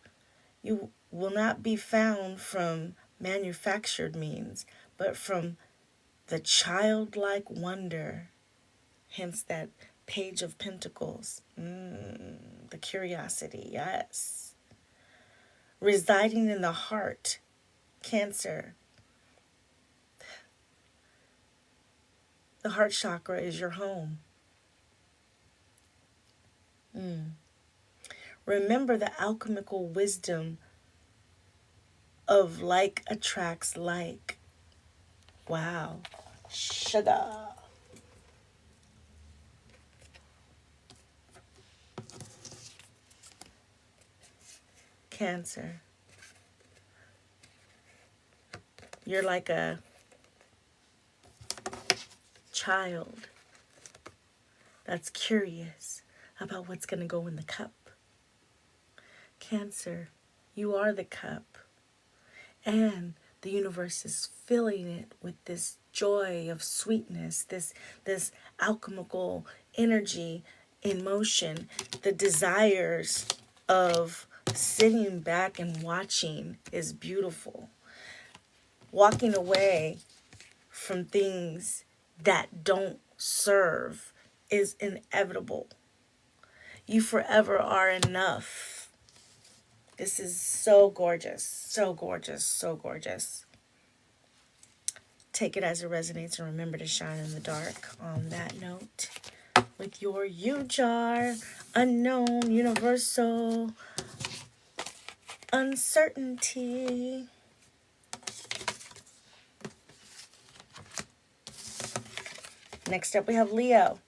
You will not be found from manufactured means, but from the childlike wonder, hence that Page of Pentacles. The curiosity, yes. Residing in the heart, Cancer. The heart chakra is your home. Remember the alchemical wisdom of like attracts like. Wow. Sugar. Cancer. You're like a child that's curious about what's going to go in the cup. Cancer, you are the cup. And the universe is filling it with this joy of sweetness, this alchemical energy in motion, the desires of sitting back and watching is beautiful. Walking away from things that don't serve is inevitable. You forever are enough. This is so gorgeous, so gorgeous, so gorgeous. Take it as it resonates and remember to shine in the dark. On that note, with your U-Jar, unknown, universal, uncertainty. Next up we have Leo.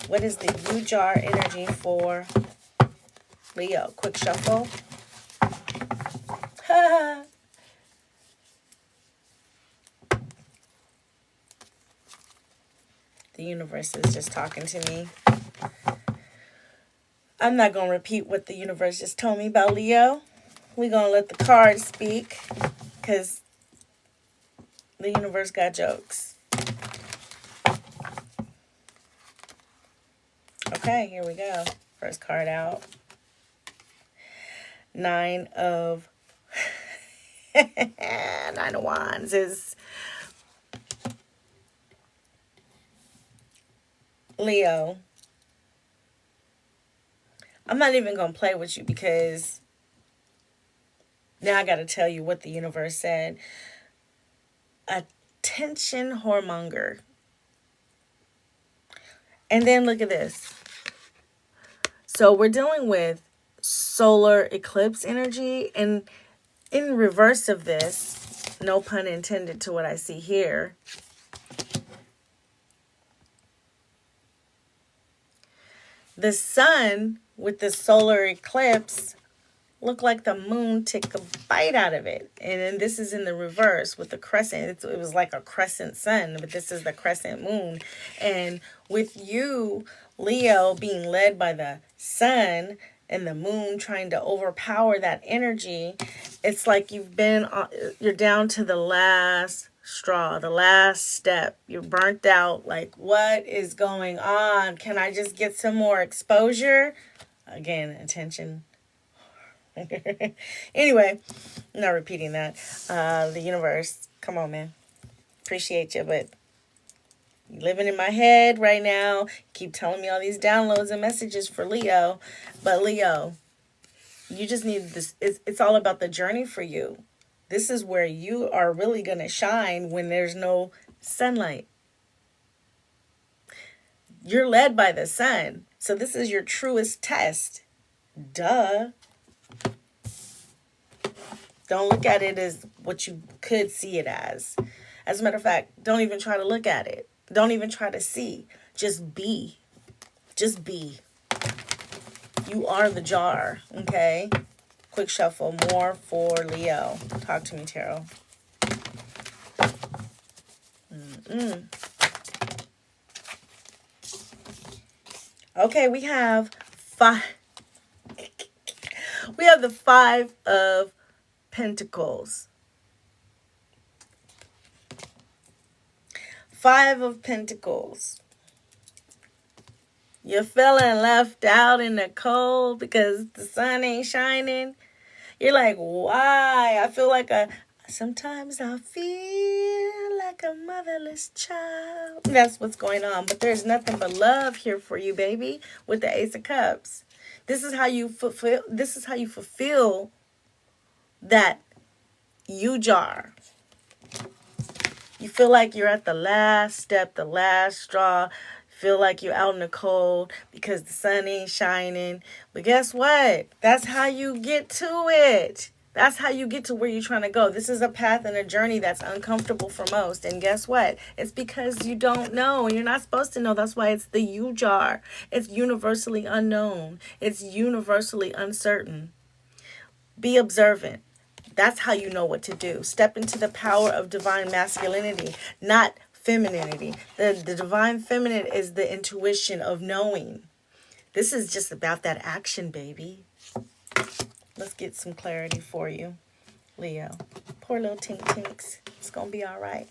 What is the U-Jar energy for Leo? Quick shuffle. The universe is just talking to me. I'm not going to repeat what the universe just told me about Leo. We're going to let the cards speak because the universe got jokes. Okay, here we go. First card out. 9 of Wands is Leo. I'm not even going to play with you because now I got to tell you what the universe said. Attention whoremonger. And then look at this. So we're dealing with solar eclipse energy, and in reverse of this, no pun intended to what I see here, the sun with the solar eclipse looked like the moon took a bite out of it. And then this is in the reverse with the crescent. It was like a crescent sun, but this is the crescent moon. And with you, Leo, being led by the sun and the moon trying to overpower that energy, it's like you're down to the last straw, the last step. You're burnt out. Like, what is going on? Can I just get some more exposure? Again, attention. Anyway, I'm not repeating that. The universe, come on, man. Appreciate you, but you're living in my head right now. Keep telling me all these downloads and messages for Leo. But Leo, you just need this. It's all about the journey for you. This is where you are really going to shine when there's no sunlight. You're led by the sun. So this is your truest test. Duh. Don't look at it as what you could see it as. As a matter of fact, don't even try to look at it. Don't even try to see. Just be. Just be. You are the jar, okay? Quick shuffle, more for Leo. Talk to me, Tarot. Okay, we have five. We have the Five of Pentacles. Five of Pentacles. You're feeling left out in the cold because the sun ain't shining. You're like, why? Sometimes I feel like a motherless child. That's what's going on. But there's nothing but love here for you, baby, with the Ace of Cups. This is how you fulfill that you jar. You feel like you're at the last step, the last straw. Feel like you're out in the cold because the sun ain't shining. But guess what? That's how you get to it. That's how you get to where you're trying to go. This is a path and a journey that's uncomfortable for most. And guess what? It's because you don't know. And you're not supposed to know. That's why it's the you jar. It's universally unknown. It's universally uncertain. Be observant. That's how you know what to do. Step into the power of divine masculinity, not femininity. The divine feminine is the intuition of knowing. This is just about that action, baby. Let's get some clarity for you, Leo. Poor little tink tinks. It's going to be all right.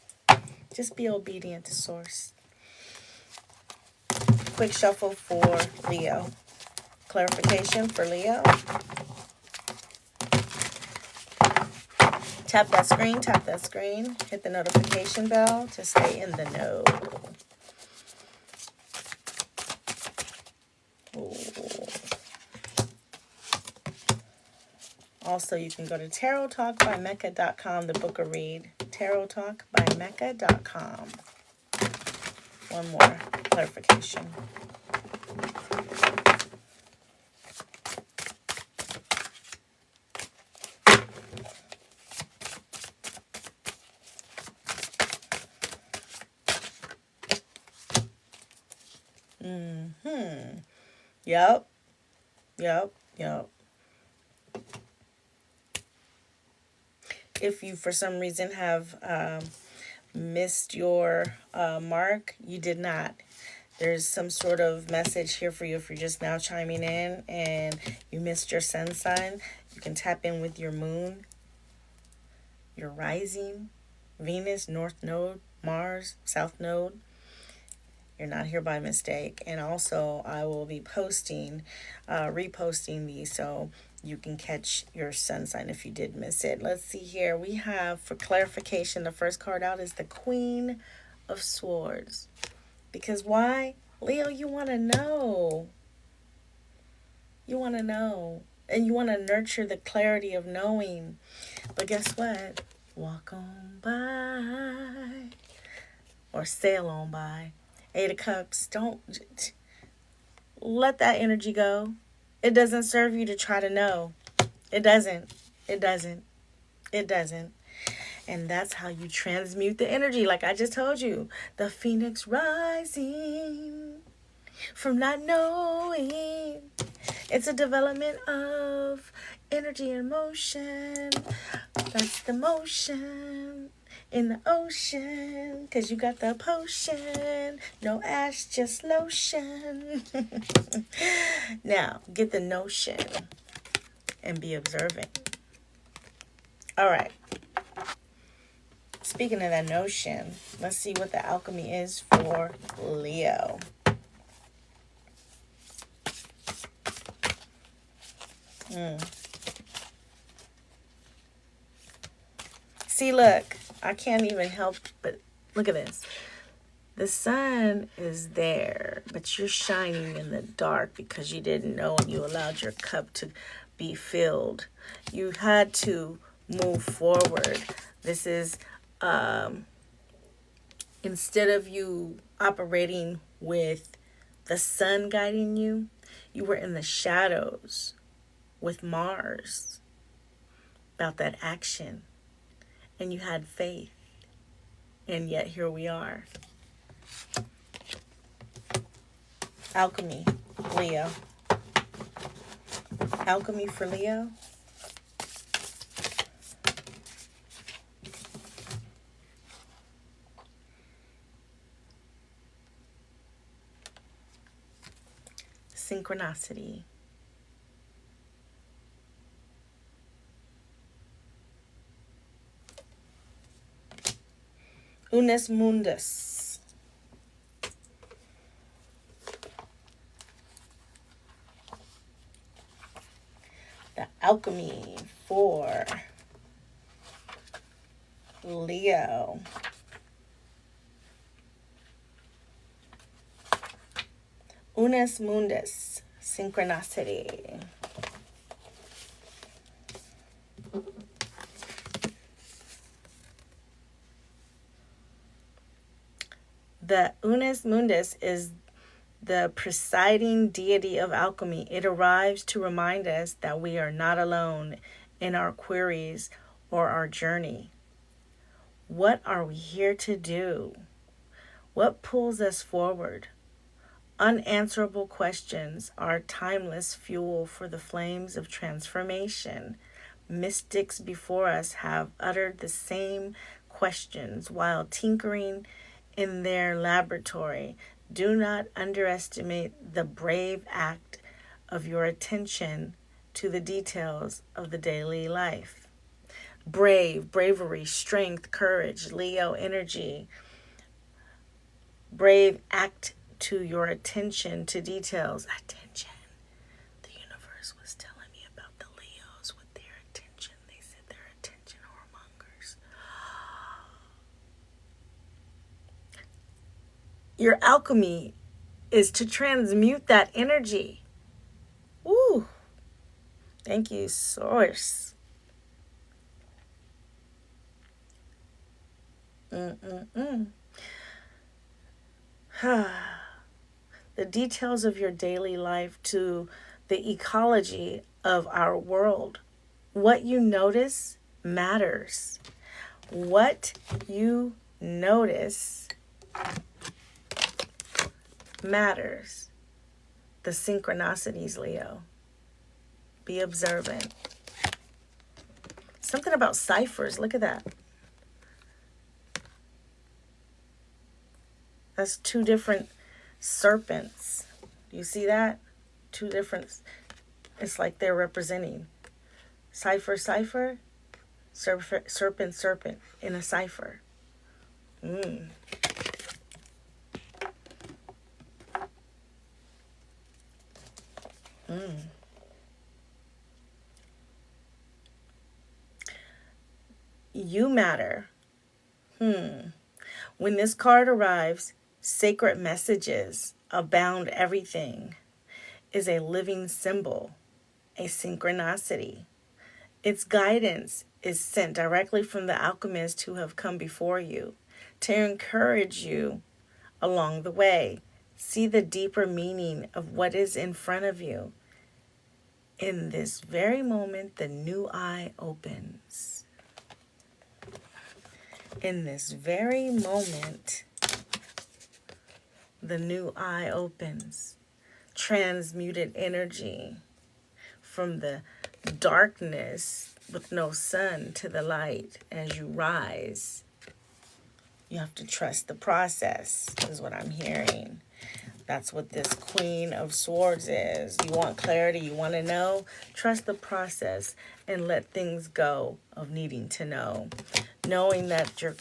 Just be obedient to source. Quick shuffle for Leo. Clarification for Leo. Tap that screen, hit the notification bell to stay in the know. Ooh. Also, you can go to TAROTTALKBYMECCA.com to book a read. TAROTTALKBYMECCA.com. One more clarification. Yep. If you, for some reason, have missed your mark, you did not. There's some sort of message here for you if you're just now chiming in and you missed your sun sign. You can tap in with your moon, your rising, Venus, North Node, Mars, South Node. You're not here by mistake. And also, I will be reposting these so you can catch your sun sign if you did miss it. Let's see here. We have, for clarification, the first card out is the Queen of Swords. Because why? Leo, you want to know. You want to know. And you want to nurture the clarity of knowing. But guess what? Walk on by. Or sail on by. Eight of Cups. Don't let that energy go. It doesn't serve you to try to know. It doesn't. And that's how you transmute the energy, like I just told you. The phoenix rising from not knowing. It's a development of energy and motion. That's the motion in the ocean, 'cause you got the potion. No ash, just lotion. Now, get the notion and be observant. All right. Speaking of that notion, let's see what the alchemy is for Leo. See, look, I can't even help but look at this. The sun is there, but you're shining in the dark because you didn't know and you allowed your cup to be filled. You had to move forward. This is instead of you operating with the sun guiding you, you were in the shadows with Mars about that action. And you had faith. And yet here we are. Alchemy, Leo. Alchemy for Leo. Synchronicity. Unus Mundus. The alchemy for Leo. Unus Mundus. Synchronicity. The Unus Mundus is the presiding deity of alchemy. It arrives to remind us that we are not alone in our queries or our journey. What are we here to do? What pulls us forward? Unanswerable questions are timeless fuel for the flames of transformation. Mystics before us have uttered the same questions while tinkering in their laboratory. Do not underestimate the brave act of your attention to the details of the daily life. Brave, bravery, strength, courage, Leo energy. Brave act to your attention to details. Attention. The universe was telling me about the Leos with their attention. They said they're attention whoremongers. Your alchemy is to transmute that energy. Ooh. Thank you, Source. The details of your daily life to the ecology of our world. What you notice matters. What you notice matters. The synchronicities, Leo. Be observant. Something about ciphers. Look at that. That's two different serpents. Do you see that? Two different. It's like they're representing cipher, cipher, serpent, serpent in a cipher. You matter. When this card arrives, sacred messages abound. Everything is a living symbol, a synchronicity. Its guidance is sent directly from the alchemists who have come before you to encourage you along the way. See the deeper meaning of what is in front of you. In this very moment, the new eye opens. In this very moment, the new eye opens. Transmuted energy from the darkness with no sun to the light as you rise. You have to trust the process, is what I'm hearing. That's what this Queen of Swords is. You want clarity, you want to know? Trust the process and let things go of needing to know. Knowing that your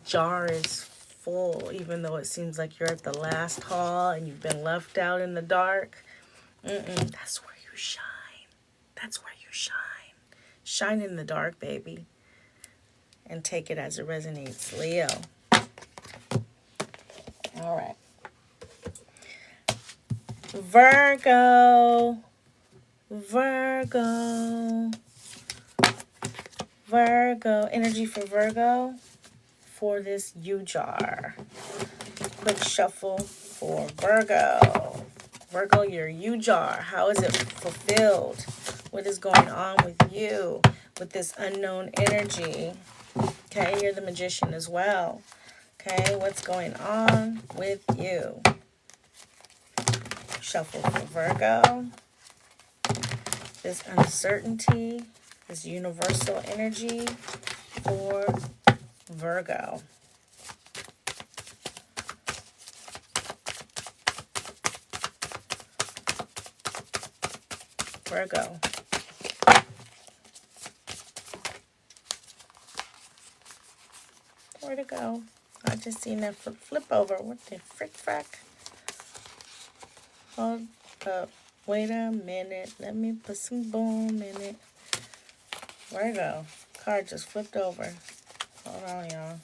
jar is full, even though it seems like you're at the last haul and you've been left out in the dark. That's where you shine. That's where you shine. Shine in the dark, baby. And take it as it resonates. Leo. All right. Virgo. Virgo. Virgo. Energy for Virgo for this U-jar. Quick shuffle for Virgo. Virgo, your U-jar. How is it fulfilled? What is going on with you with this unknown energy? Okay, you're the Magician as well. Okay, what's going on with you? Shuffle for Virgo. This uncertainty, this universal energy for Virgo. Virgo. Where'd it go? I just seen that flip over. What the frick frack? Hold up. Wait a minute. Let me put some boom in it. Where'd it go? Card just flipped over. Hold on, y'all.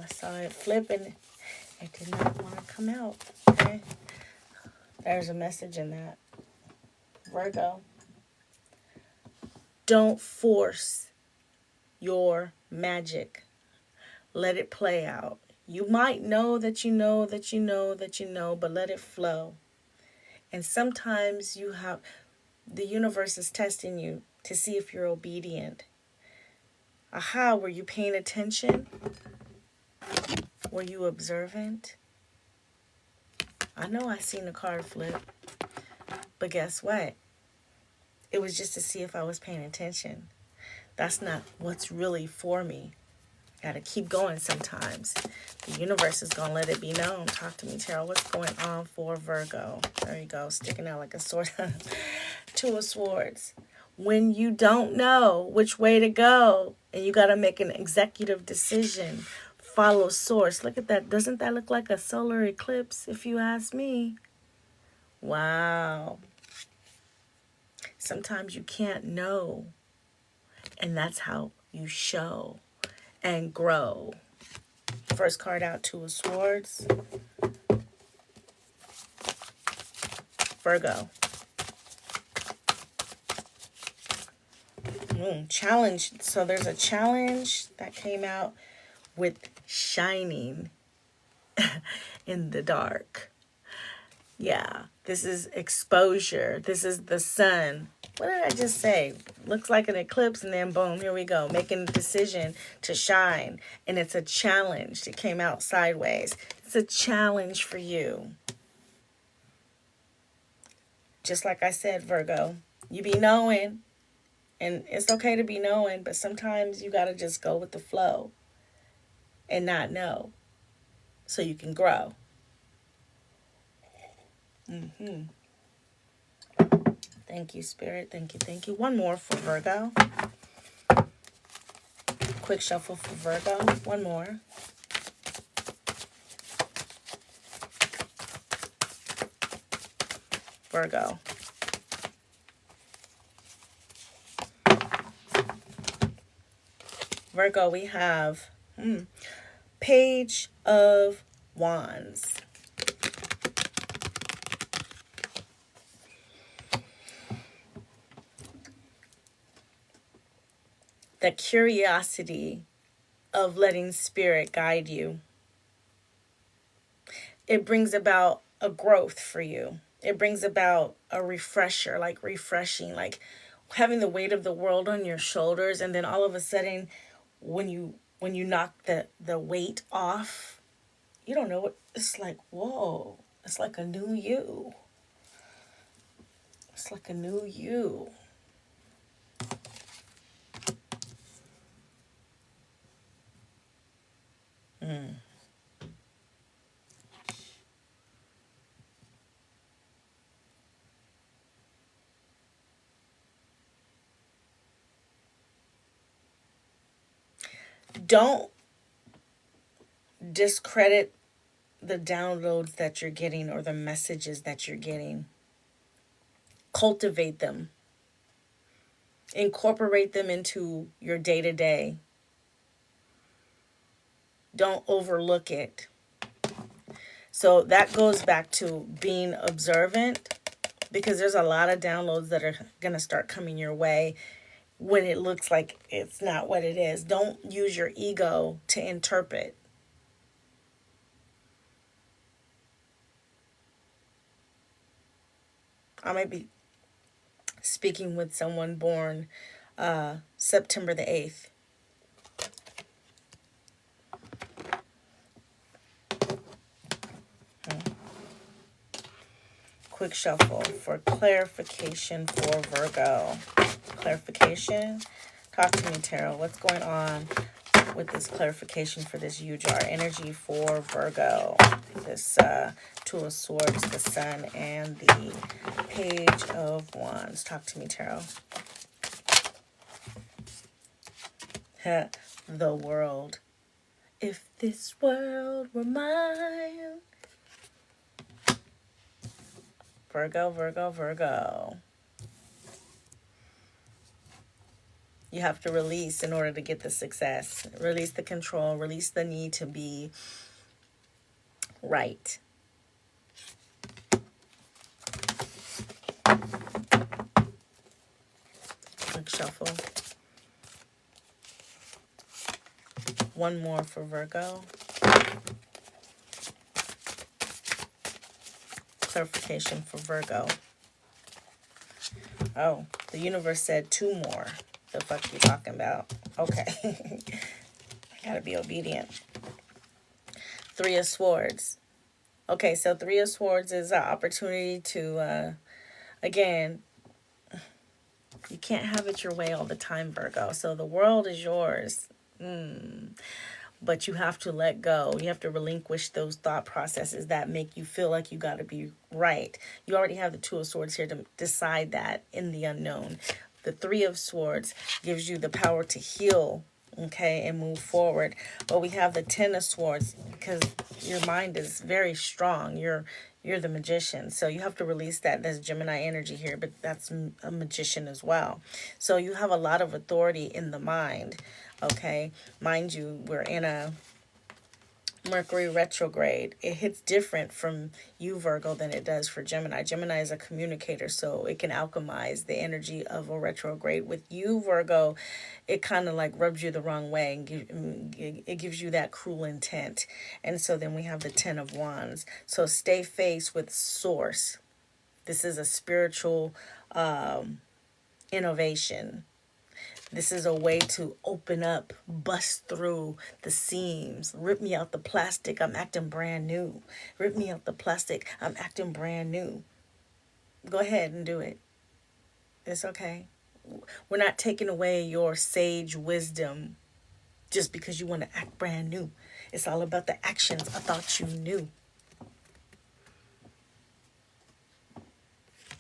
I saw it flip and it did not want to come out. Okay. There's a message in that. Virgo. Don't force your magic. Let it play out. You might know that you know that you know that you know, but let it flow. And sometimes the universe is testing you to see if you're obedient. Aha, were you paying attention? Were you observant? I know I seen the card flip, but guess what? It was just to see if I was paying attention. That's not what's really for me. Gotta keep going sometimes. The universe is gonna let it be known. Talk to me, Tarot. What's going on for Virgo? There you go, sticking out like a sword. Two of Swords. When you don't know which way to go and you gotta make an executive decision, follow source. Look at that. Doesn't that look like a solar eclipse, if you ask me? Wow. Sometimes you can't know. And that's how you show and grow. First card out, Two of Swords. Virgo. Challenge. So there's a challenge that came out with shining in the dark. Yeah, this is exposure. This is the sun. What did I just say? Looks like an eclipse, and then boom, here we go. Making a decision to shine. And it's a challenge. It came out sideways. It's a challenge for you. Just like I said, Virgo, you be knowing. And it's okay to be knowing, but sometimes you got to just go with the flow and not know so you can grow. Thank you, Spirit. Thank you. Thank you. One more for Virgo. Quick shuffle for Virgo. One more. Virgo. Virgo, we have Page of Wands. The curiosity of letting Spirit guide you. It brings about a growth for you. It brings about a refresher, like refreshing, like having the weight of the world on your shoulders, and then all of a sudden, when you knock the weight off, you don't know what it's like. Whoa, it's like a new you. It's like a new you. Don't discredit the downloads that you're getting or the messages that you're getting. Cultivate them. Incorporate them into your day-to-day. Don't overlook it. So that goes back to being observant, because there's a lot of downloads that are going to start coming your way when it looks like it's not what it is. Don't use your ego to interpret. I might be speaking with someone born September the 8th. quick shuffle for clarification for Virgo. Clarification. Talk to me, Tarot. What's going on with this clarification for this UJAR energy for Virgo? This Two of Swords, the Sun, and the Page of Wands. Talk to me, Tarot. The world. If this world were mine. Virgo, Virgo, Virgo. You have to release in order to get the success. Release the control. Release the need to be right. Quick shuffle. One more for Virgo. Clarification for Virgo. Oh, the universe said two more. The fuck you talking about? Okay. I gotta be obedient. Three of Swords. Okay, so Three of Swords is an opportunity to, again, you can't have it your way all the time, Virgo. So the world is yours. But you have to let go. You have to relinquish those thought processes that make you feel like you got to be right. You already have the Two of Swords here to decide that in the unknown. The Three of Swords gives you the power to heal, okay, and move forward. But we have the Ten of Swords because your mind is very strong. You're the magician, so you have to release that. There's Gemini energy here, but that's a magician as well. So you have a lot of authority in the mind, okay? Mind you, we're in a Mercury retrograde. It hits different from you, Virgo, than it does for Gemini. Gemini is a communicator, so it can alchemize the energy of a retrograde. With you, Virgo, it kind of like rubs you the wrong way and it gives you that cruel intent. And so then we have the Ten of Wands. So stay faced with Source. This is a spiritual innovation. This is a way to open up, bust through the seams. Rip me out the plastic, I'm acting brand new. Rip me out the plastic, I'm acting brand new. Go ahead and do it. It's okay. We're not taking away your sage wisdom just because you want to act brand new. It's all about the actions. I thought you knew.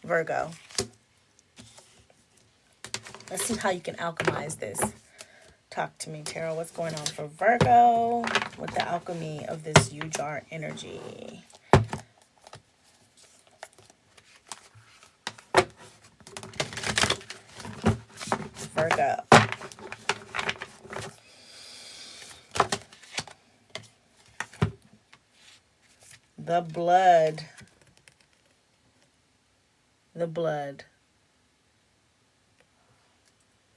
Virgo. Let's see how you can alchemize this. Talk to me, Tarot. What's going on for Virgo with the alchemy of this UJAR energy? Virgo. The blood. The blood.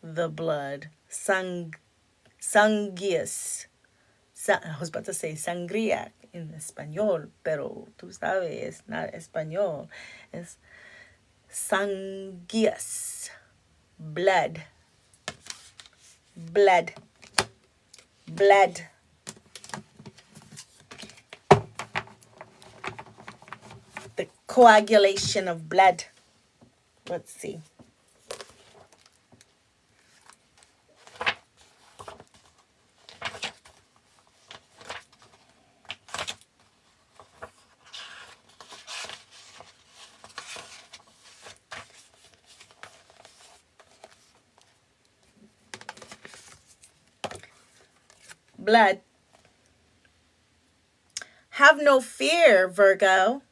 The blood. Sanguis. I was about to say sangría in español, pero tú sabes, it's not español. It's sanguis. Blood. Blood. Blood. The coagulation of blood. Let's see. Blood. Have no fear, Virgo.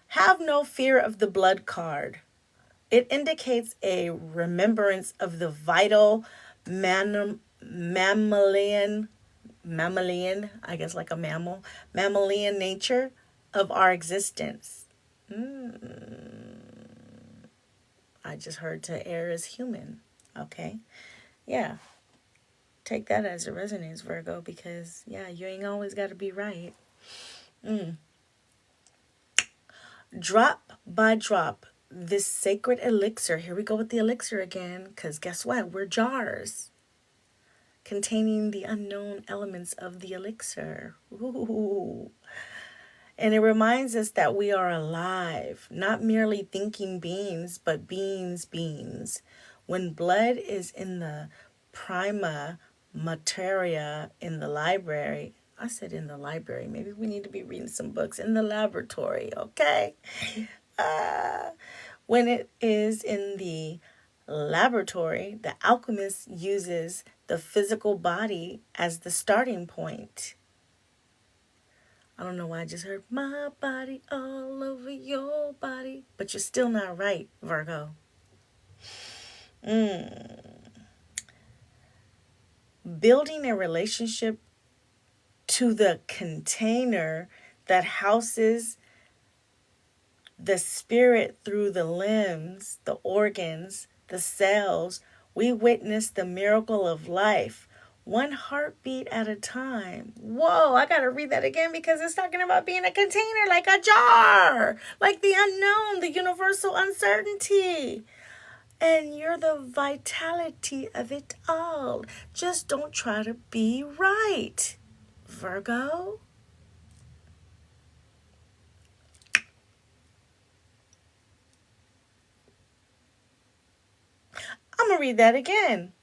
Have no fear of the blood card. It indicates a remembrance of the vital mammalian, I guess like a mammal, mammalian nature of our existence. I just heard to err as human. Okay. Yeah. Take that as it resonates, Virgo, because, yeah, you ain't always got to be right. Drop by drop, this sacred elixir. Here we go with the elixir again, because guess what? We're jars containing the unknown elements of the elixir. Ooh. And it reminds us that we are alive, not merely thinking beings, but beings. When blood is in the prima materia in the library, I said in the library, maybe we need to be reading some books in the laboratory, okay? When it is in the laboratory, the alchemist uses the physical body as the starting point. I don't know why I just heard my body all over your body, but you're still not right, Virgo. Building a relationship to the container that houses the spirit through the limbs, the organs, the cells, we witness the miracle of life, one heartbeat at a time. Whoa, I gotta read that again because it's talking about being a container, like a jar, like the unknown, the universal uncertainty. And you're the vitality of it all. Just don't try to be right, Virgo. I'm going to read that again.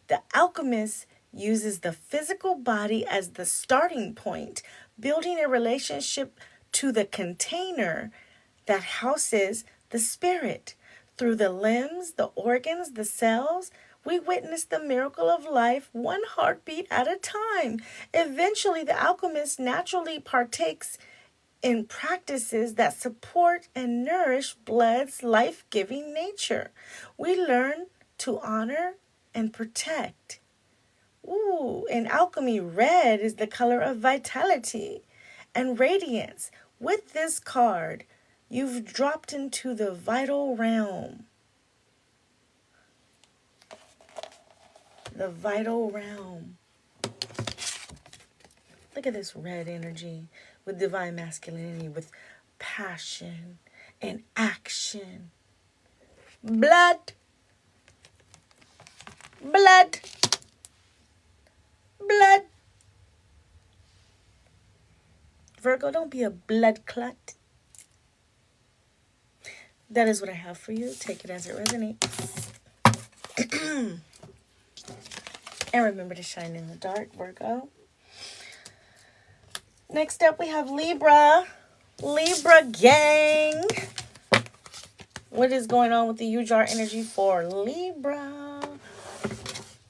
The alchemist uses the physical body as the starting point, building a relationship to the container that houses the spirit. Through the limbs, the organs, the cells, we witness the miracle of life one heartbeat at a time. Eventually, the alchemist naturally partakes in practices that support and nourish blood's life-giving nature. We learn to honor and protect. In alchemy, red is the color of vitality and radiance. With this card, you've dropped into the vital realm. The vital realm. Look at this red energy with divine masculinity, with passion and action. Blood. Blood. Blood. Virgo, don't be a blood clot. That is what I have for you. Take it as it resonates. And remember to shine in the dark, Virgo. Next up, we have Libra. Libra gang. What is going on with the U-Jar energy for Libra?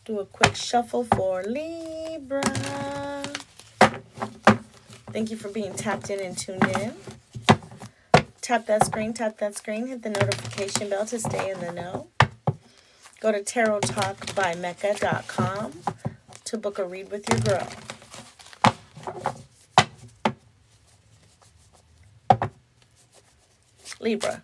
Do a quick shuffle for Libra. Thank you for being tapped in and tuned in. Tap that screen, hit the notification bell to stay in the know. Go to TAROTTALKBYMECCA.com to book a read with your girl. Libra.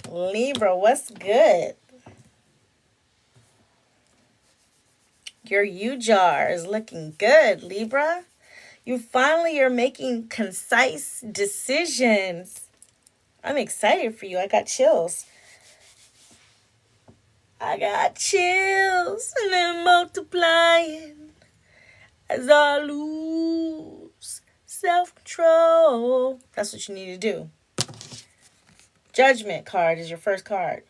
Libra, what's good? Your U-Jar is looking good, Libra. You finally are making concise decisions. I'm excited for you. I got chills. And they're multiplying as I lose self-control. That's what you need to do. Judgment card is your first card.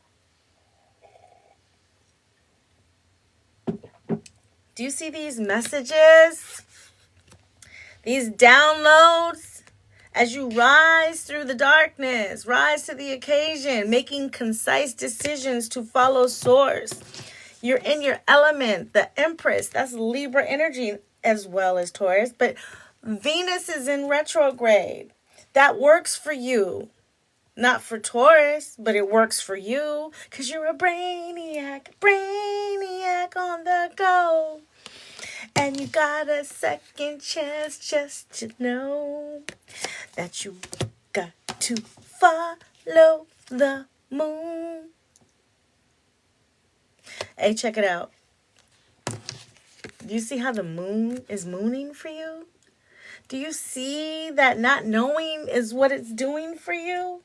Do you see these messages? These downloads? As you rise through the darkness, rise to the occasion, making concise decisions to follow source. You're in your element, the Empress. That's Libra energy as well as Taurus. But Venus is in retrograde. That works for you. Not for Taurus, but it works for you because you're a brainiac on the go. And you got a second chance just to know that you got to follow the moon. Hey, check it out. Do you see how the moon is mooning for you? Do you see that not knowing is what it's doing for you?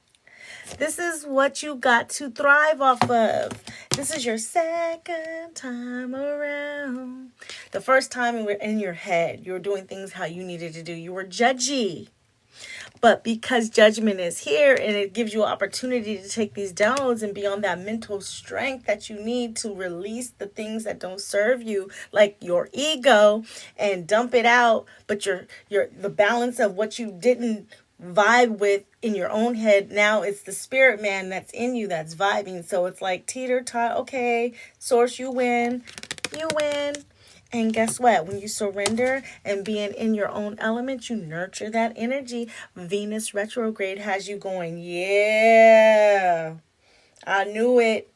This is what you got to thrive off of. This is your second time around. The first time you were in your head, you were doing things how you needed to do. You were judgy. But because judgment is here and it gives you an opportunity to take these downloads and be on that mental strength that you need to release the things that don't serve you, like your ego, and dump it out, but the balance of what you didn't vibe with in your own head, now it's the spirit man that's in you that's vibing. So it's like teeter tot. Okay, source, you win. And guess what? When you surrender and being in your own element, you nurture that energy. Venus retrograde has you going, yeah, I knew it,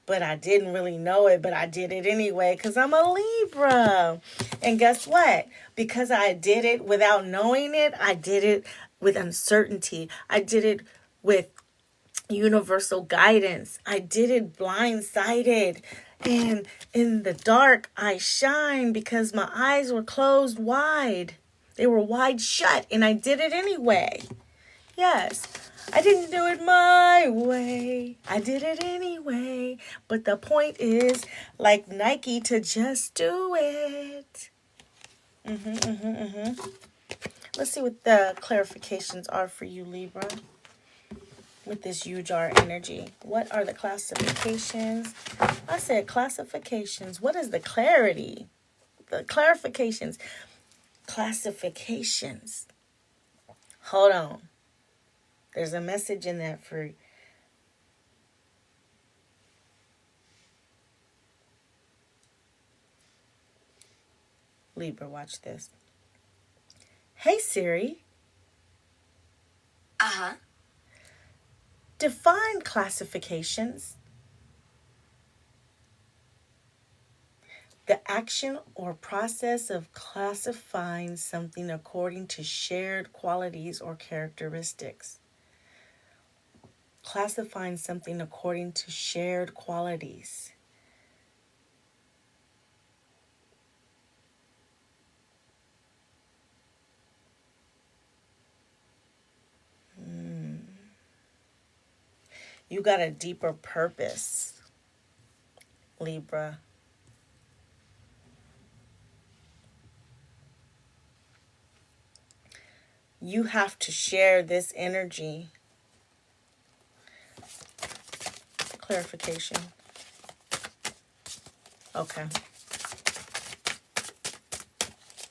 but I didn't really know it, but I did it anyway because I'm a Libra. And guess what? Because I did it without knowing it, I did it with uncertainty. I did it with universal guidance. I did it blindsided. And in the dark, I shine because my eyes were closed wide. They were wide shut, and I did it anyway. Yes, I didn't do it my way. I did it anyway. But the point is, like Nike, to just do it. Let's see what the clarifications are for you, Libra, with this huge R energy. What are the classifications? I said classifications. What is the clarity? The clarifications. Classifications. Hold on. There's a message in that for Libra. Watch this. Hey Siri. Uh-huh. Define classifications. The action or process of classifying something according to shared qualities or characteristics. Classifying something according to shared qualities. You got a deeper purpose, Libra. You have to share this energy. Clarification. Okay.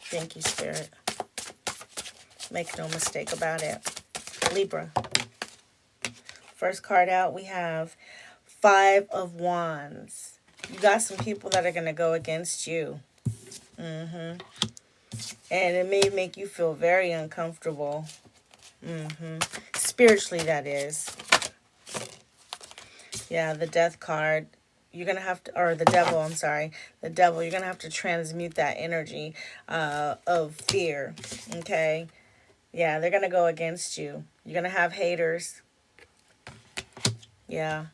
Thank you, Spirit. Make no mistake about it. Libra. First card out, we have 5 of Wands. You got some people that are going to go against you. And it may make you feel very uncomfortable. Spiritually, that is. Yeah, the Death card. You're going to have to, or the Devil, I'm sorry. The Devil, you're going to have to transmute that energy of fear. Okay? Yeah, they're going to go against you. You're going to have haters. Yeah.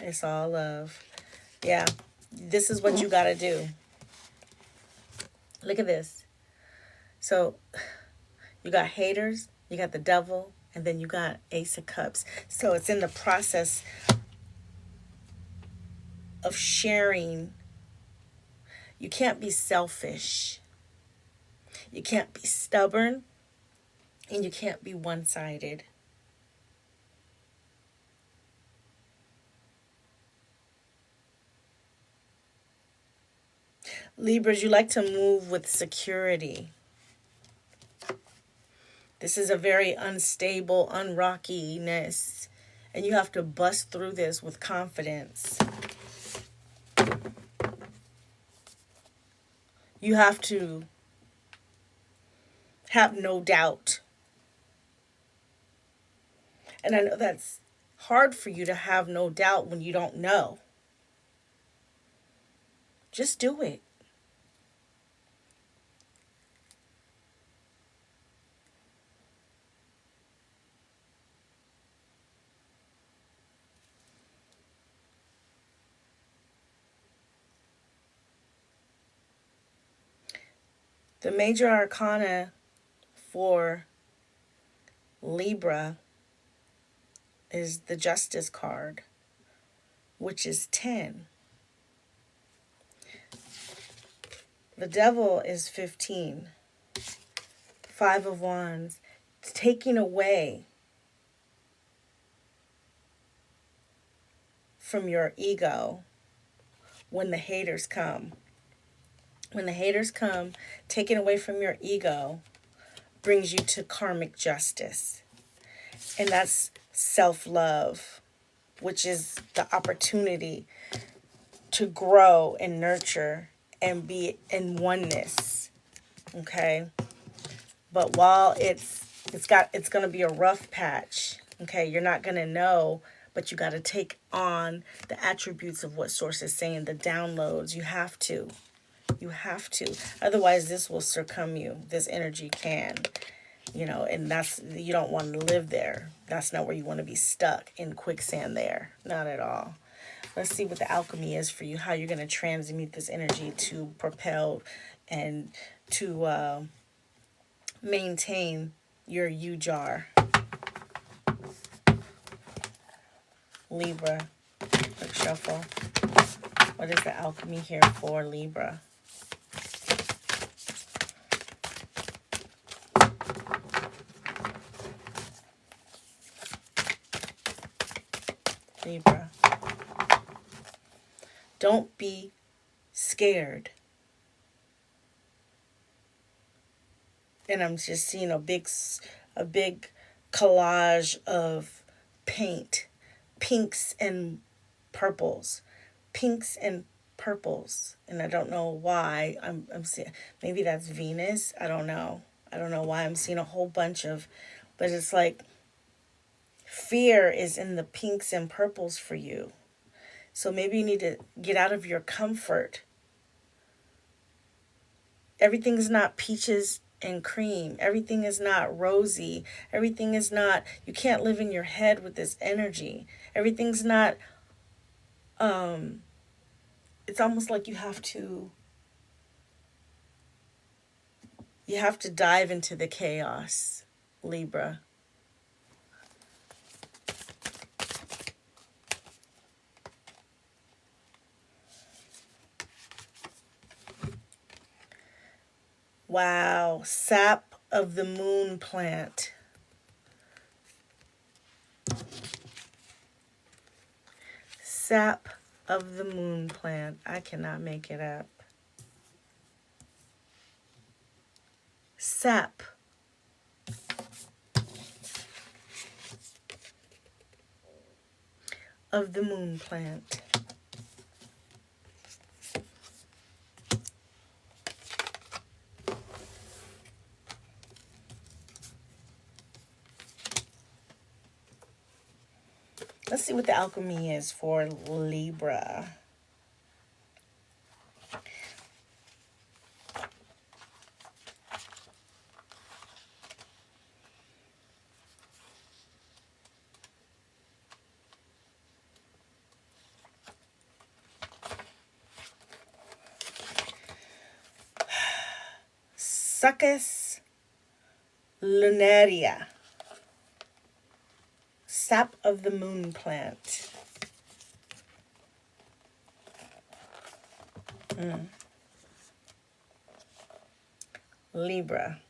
It's all love. Yeah. This is what you got to do. Look at this. So, you got haters, you got the Devil, and then you got Ace of Cups. So, it's in the process of sharing. You can't be selfish. You can't be stubborn. And you can't be one-sided. Libras, you like to move with security. This is a very unstable, unrockiness. And you have to bust through this with confidence. You have to have no doubt. And I know that's hard for you to have no doubt when you don't know. Just do it. The major arcana for Libra is the Justice card, which is 10. The Devil is 15. 5 of Wands. It's taking away from your ego when the haters come. When the haters come, taking away from your ego brings you to karmic justice. And that's self-love, which is the opportunity to grow and nurture and be in oneness. Okay? But while it's going to be a rough patch, okay? You're not going to know, but you got to take on the attributes of what Source is saying, the downloads. You have to. You have to. Otherwise, this will succumb you. This energy can. You know, and you don't want to live there. That's not where you want to be stuck in quicksand there. Not at all. Let's see what the alchemy is for you, how you're going to transmute this energy to propel and to maintain your U-jar. Libra. Quick shuffle. What is the alchemy here for Libra? Libra. Don't be scared. And I'm just seeing a big collage of paint, pinks and purples, and I don't know why I'm seeing. Maybe that's Venus. I don't know why I'm seeing a whole bunch of, but it's like fear is in the pinks and purples for you. So maybe you need to get out of your comfort. Everything's not peaches and cream. Everything is not rosy. Everything is not, you can't live in your head with this energy. Everything's not, it's almost like you have to dive into the chaos, Libra. Wow, sap of the moon plant. Sap of the moon plant. I cannot make it up. Sap. Of the moon plant. Let's see what the alchemy is for Libra. Succus lunaria. Sap of the moon plant. Libra.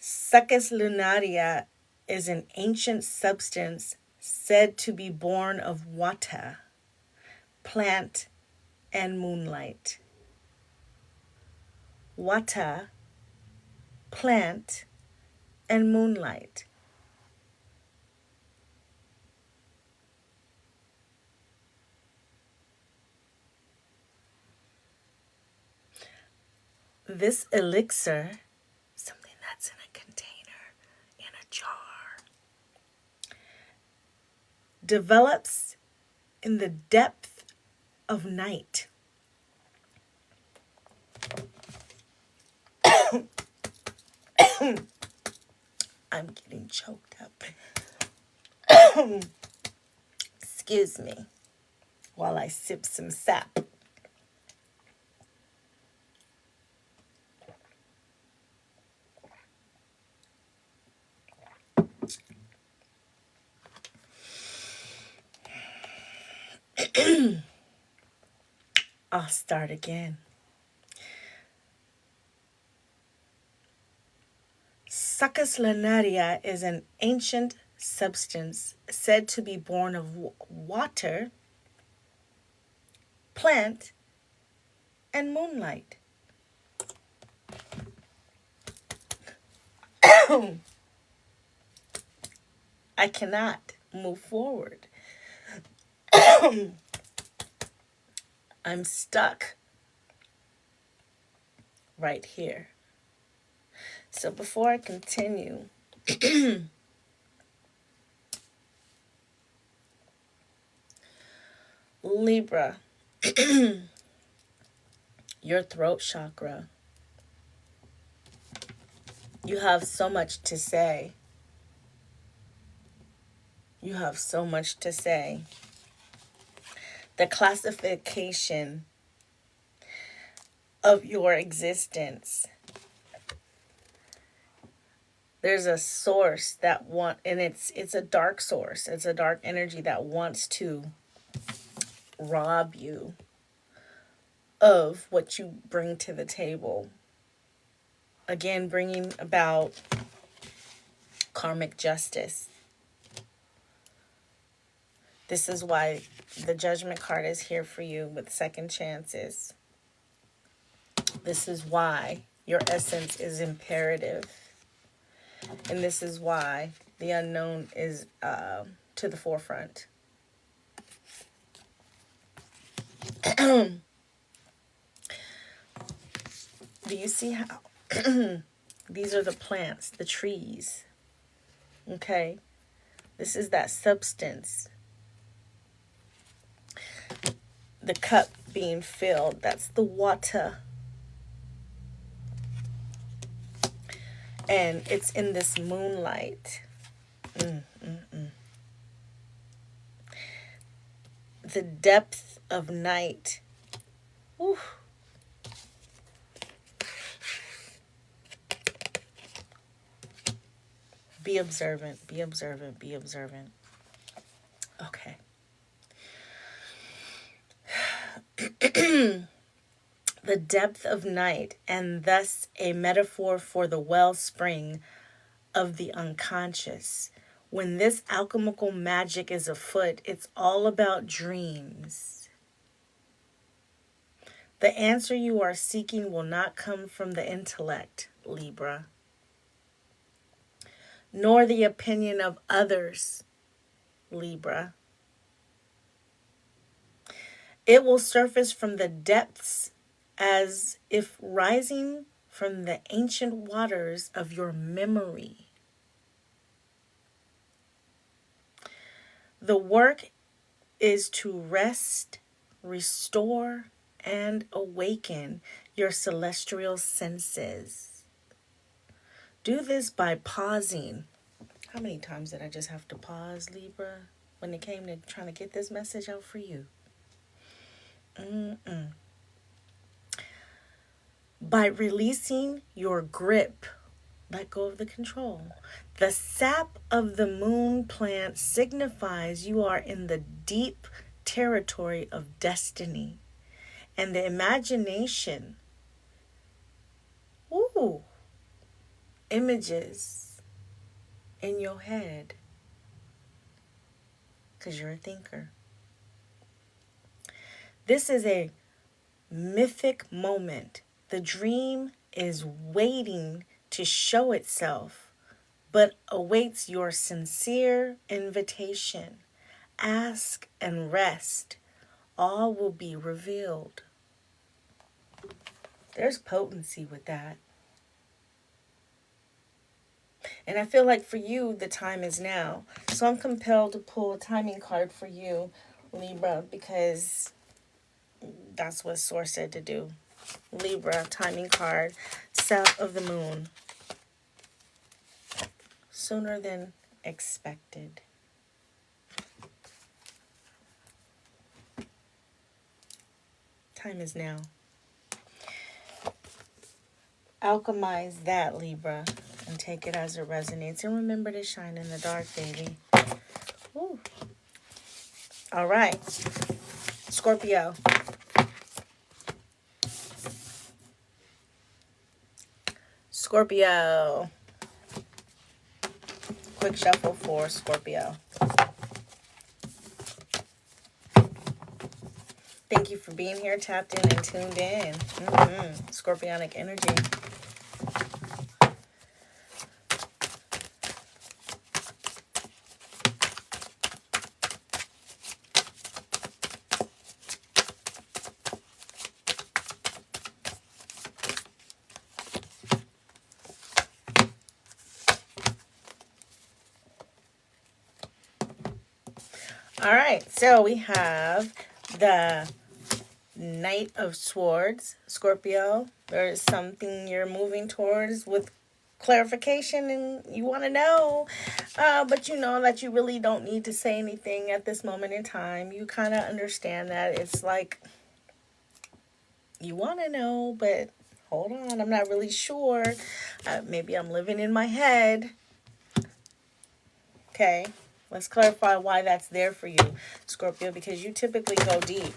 Succus lunaria is an ancient substance said to be born of water, plant, and moonlight. Water, plant, and moonlight. This elixir, something that's in a container, in a jar, develops in the depth of night. I'm getting choked up. Excuse me while I sip some sap. I'll start again. Succus lanaria is an ancient substance said to be born of water, plant, and moonlight. I cannot move forward. I'm stuck right here. So before I continue, Libra, your throat chakra. You have so much to say. You have so much to say. The classification of your existence. There's a source that and it's a dark source. It's a dark energy that wants to rob you of what you bring to the table. Again, bringing about karmic justice. This is why the Judgment card is here for you with second chances. This is why your essence is imperative. And this is why the unknown is to the forefront. Do you see how these are the plants, the trees? Okay? This is that substance. The cup being filled, that's the water. And it's in this moonlight. The depth of night. Whew. Be observant, be observant, be observant. Okay. The depth of night, and thus a metaphor for the wellspring of the unconscious. When this alchemical magic is afoot, it's all about dreams. The answer you are seeking will not come from the intellect, Libra, nor the opinion of others, Libra. It will surface from the depths as if rising from the ancient waters of your memory. The work is to rest, restore, and awaken your celestial senses. Do this by pausing. How many times did I just have to pause, Libra, when it came to trying to get this message out for you? By releasing your grip, let go of the control. The sap of the moon plant signifies you are in the deep territory of destiny and the imagination. Images in your head, because you're a thinker. This is a mythic moment. The dream is waiting to show itself, but awaits your sincere invitation. Ask and rest. All will be revealed. There's potency with that. And I feel like for you, the time is now. So I'm compelled to pull a timing card for you, Libra, because that's what Source said to do. Libra, timing card, south of the moon. Sooner than expected. Time is now. Alchemize that, Libra, and take it as it resonates. And remember to shine in the dark, baby. Woo. All right. Scorpio. Scorpio. Quick shuffle for Scorpio. Thank you for being here, tapped in and tuned in. Scorpionic energy. All right, so we have the Knight of Swords, Scorpio. There is something you're moving towards with clarification and you want to know, but you know that you really don't need to say anything at this moment in time. You kind of understand that it's like you want to know, but hold on, I'm not really sure. Maybe I'm living in my head. Okay, let's clarify why that's there for you, Scorpio, because you typically go deep,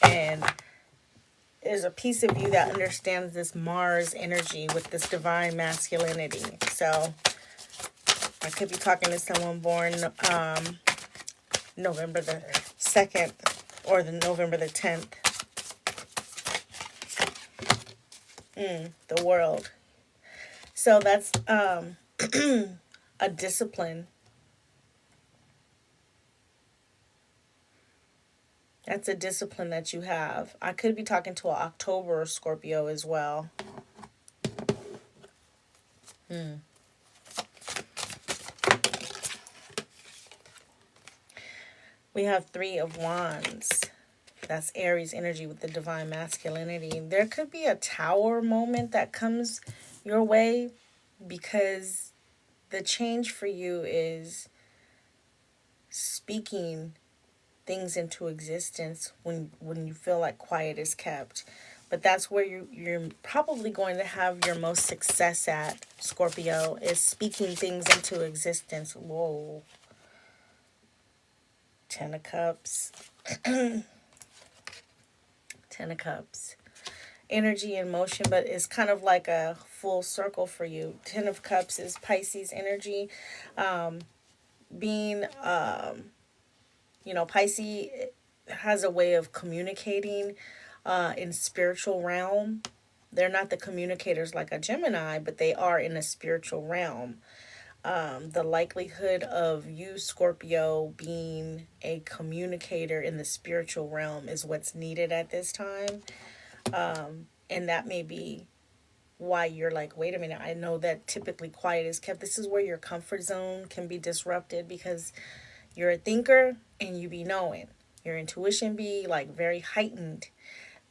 and there's a piece of you that understands this Mars energy with this divine masculinity. So I could be talking to someone born November the 2nd or the November the 10th. The world. So that's a discipline. That's a discipline that you have. I could be talking to an October Scorpio as well. We have Three of Wands. That's Aries energy with the divine masculinity. There could be a Tower moment that comes your way because the change for you is speaking things into existence when you feel like quiet is kept. But that's where you're probably going to have your most success at, Scorpio, is speaking things into existence. Whoa. Ten of Cups. Ten of Cups. Energy in motion, but it's kind of like a full circle for you. Ten of Cups is Pisces energy. Pisces has a way of communicating in spiritual realm. They're not the communicators like a Gemini, but they are in a spiritual realm. The likelihood of you, Scorpio, being a communicator in the spiritual realm is what's needed at this time. And that may be why you're like, wait a minute, I know that typically quiet is kept. This is where your comfort zone can be disrupted because you're a thinker and you be knowing. Your intuition be like very heightened.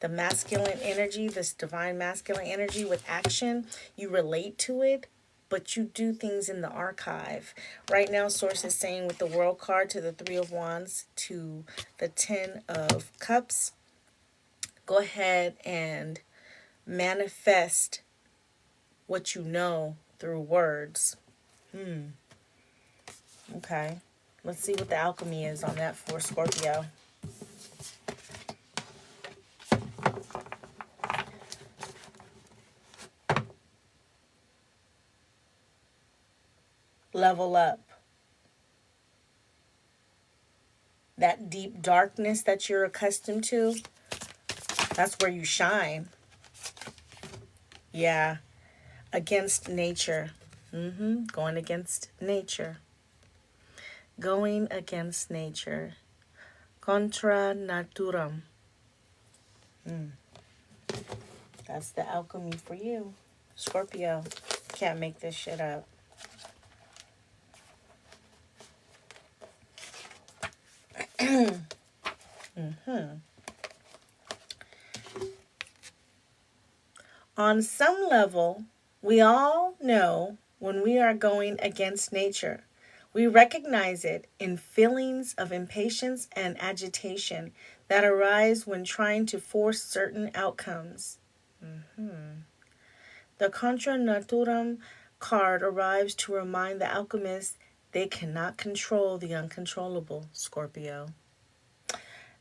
The masculine energy, this divine masculine energy with action, you relate to it, but you do things in the archive. Right now, Source is saying with the World card to the Three of Wands to the Ten of Cups, go ahead and manifest what you know through words. Okay. Let's see what the alchemy is on that for Scorpio. Level up. That deep darkness that you're accustomed to, that's where you shine. Yeah. Against nature. Going against nature. Going against nature. Contra naturam. That's the alchemy for you, Scorpio. Can't make this shit up. On some level, we all know when we are going against nature. We recognize it in feelings of impatience and agitation that arise when trying to force certain outcomes. The Contra Naturam card arrives to remind the alchemists they cannot control the uncontrollable, Scorpio.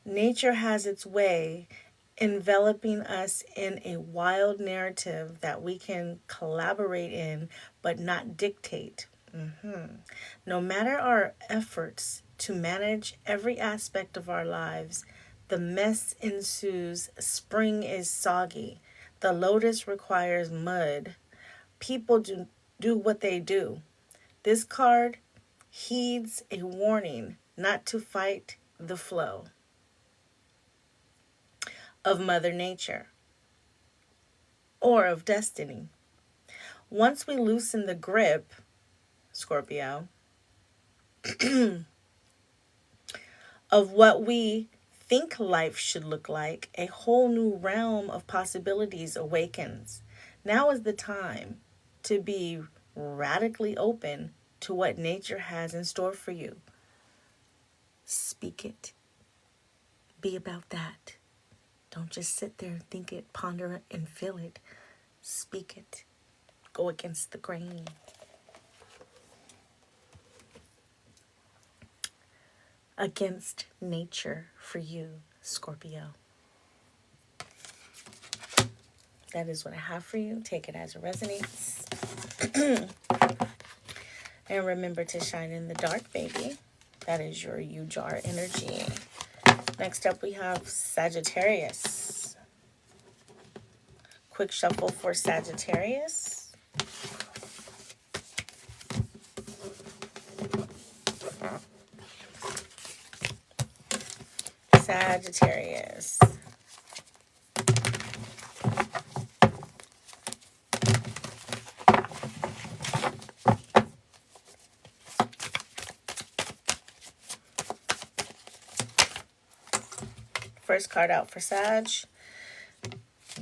Nature has its way enveloping us in a wild narrative that we can collaborate in but not dictate. No matter our efforts to manage every aspect of our lives, the mess ensues. Spring is soggy. The lotus requires mud. People do what they do. This card heeds a warning not to fight the flow of Mother Nature or of destiny. Once we loosen the grip, Scorpio, of what we think life should look like, a whole new realm of possibilities awakens. Now is the time to be radically open to what nature has in store for you. Speak it. Be about that. Don't just sit there and think it, ponder it, and feel it. Speak it. Go against the grain. Against nature for you, Scorpio. That is what I have for you. Take it as it resonates. And remember to shine in the dark, baby. That is your U-jar energy. Next up, we have Sagittarius. Quick shuffle for Sagittarius. Sagittarius. First card out for Sag.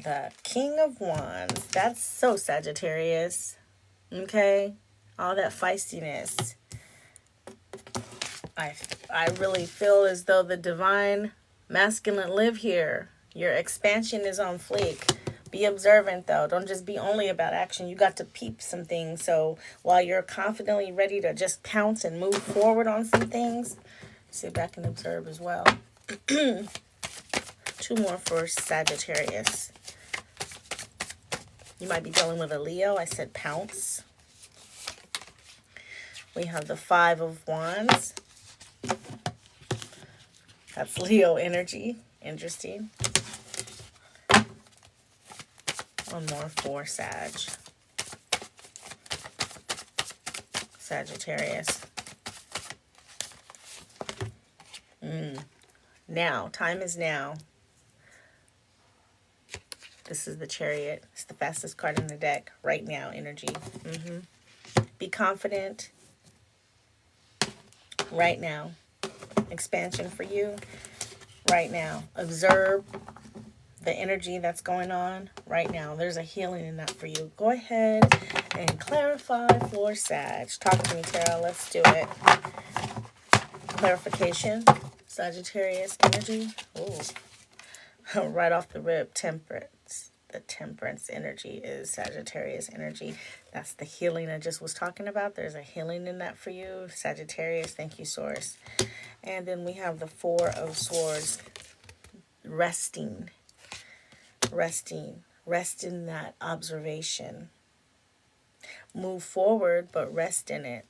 The King of Wands. That's so Sagittarius. Okay? All that feistiness. I really feel as though the divine masculine live here. Your expansion is on fleek. Be observant, though. Don't just be only about action. You got to peep some things. So while you're confidently ready to just pounce and move forward on some things, sit back and observe as well. Two more for Sagittarius. You might be dealing with a Leo. I said pounce. We have the Five of Wands. That's Leo energy. Interesting. One more for Sagittarius. Now. Time is now. This is the Chariot. It's the fastest card in the deck. Right now energy. Be confident. Right now. Expansion for you. Right now. Observe the energy that's going on right now. There's a healing in that for you. Go ahead and clarify for Sag. Talk to me, Tara. Let's do it. Clarification. Sagittarius energy. Ooh. Right off the rip. Temperance. The Temperance energy is Sagittarius energy. That's the healing I just was talking about. There's a healing in that for you, Sagittarius. Thank you, Source. And then we have the Four of Swords. Resting. Rest in that observation. Move forward, but rest in it.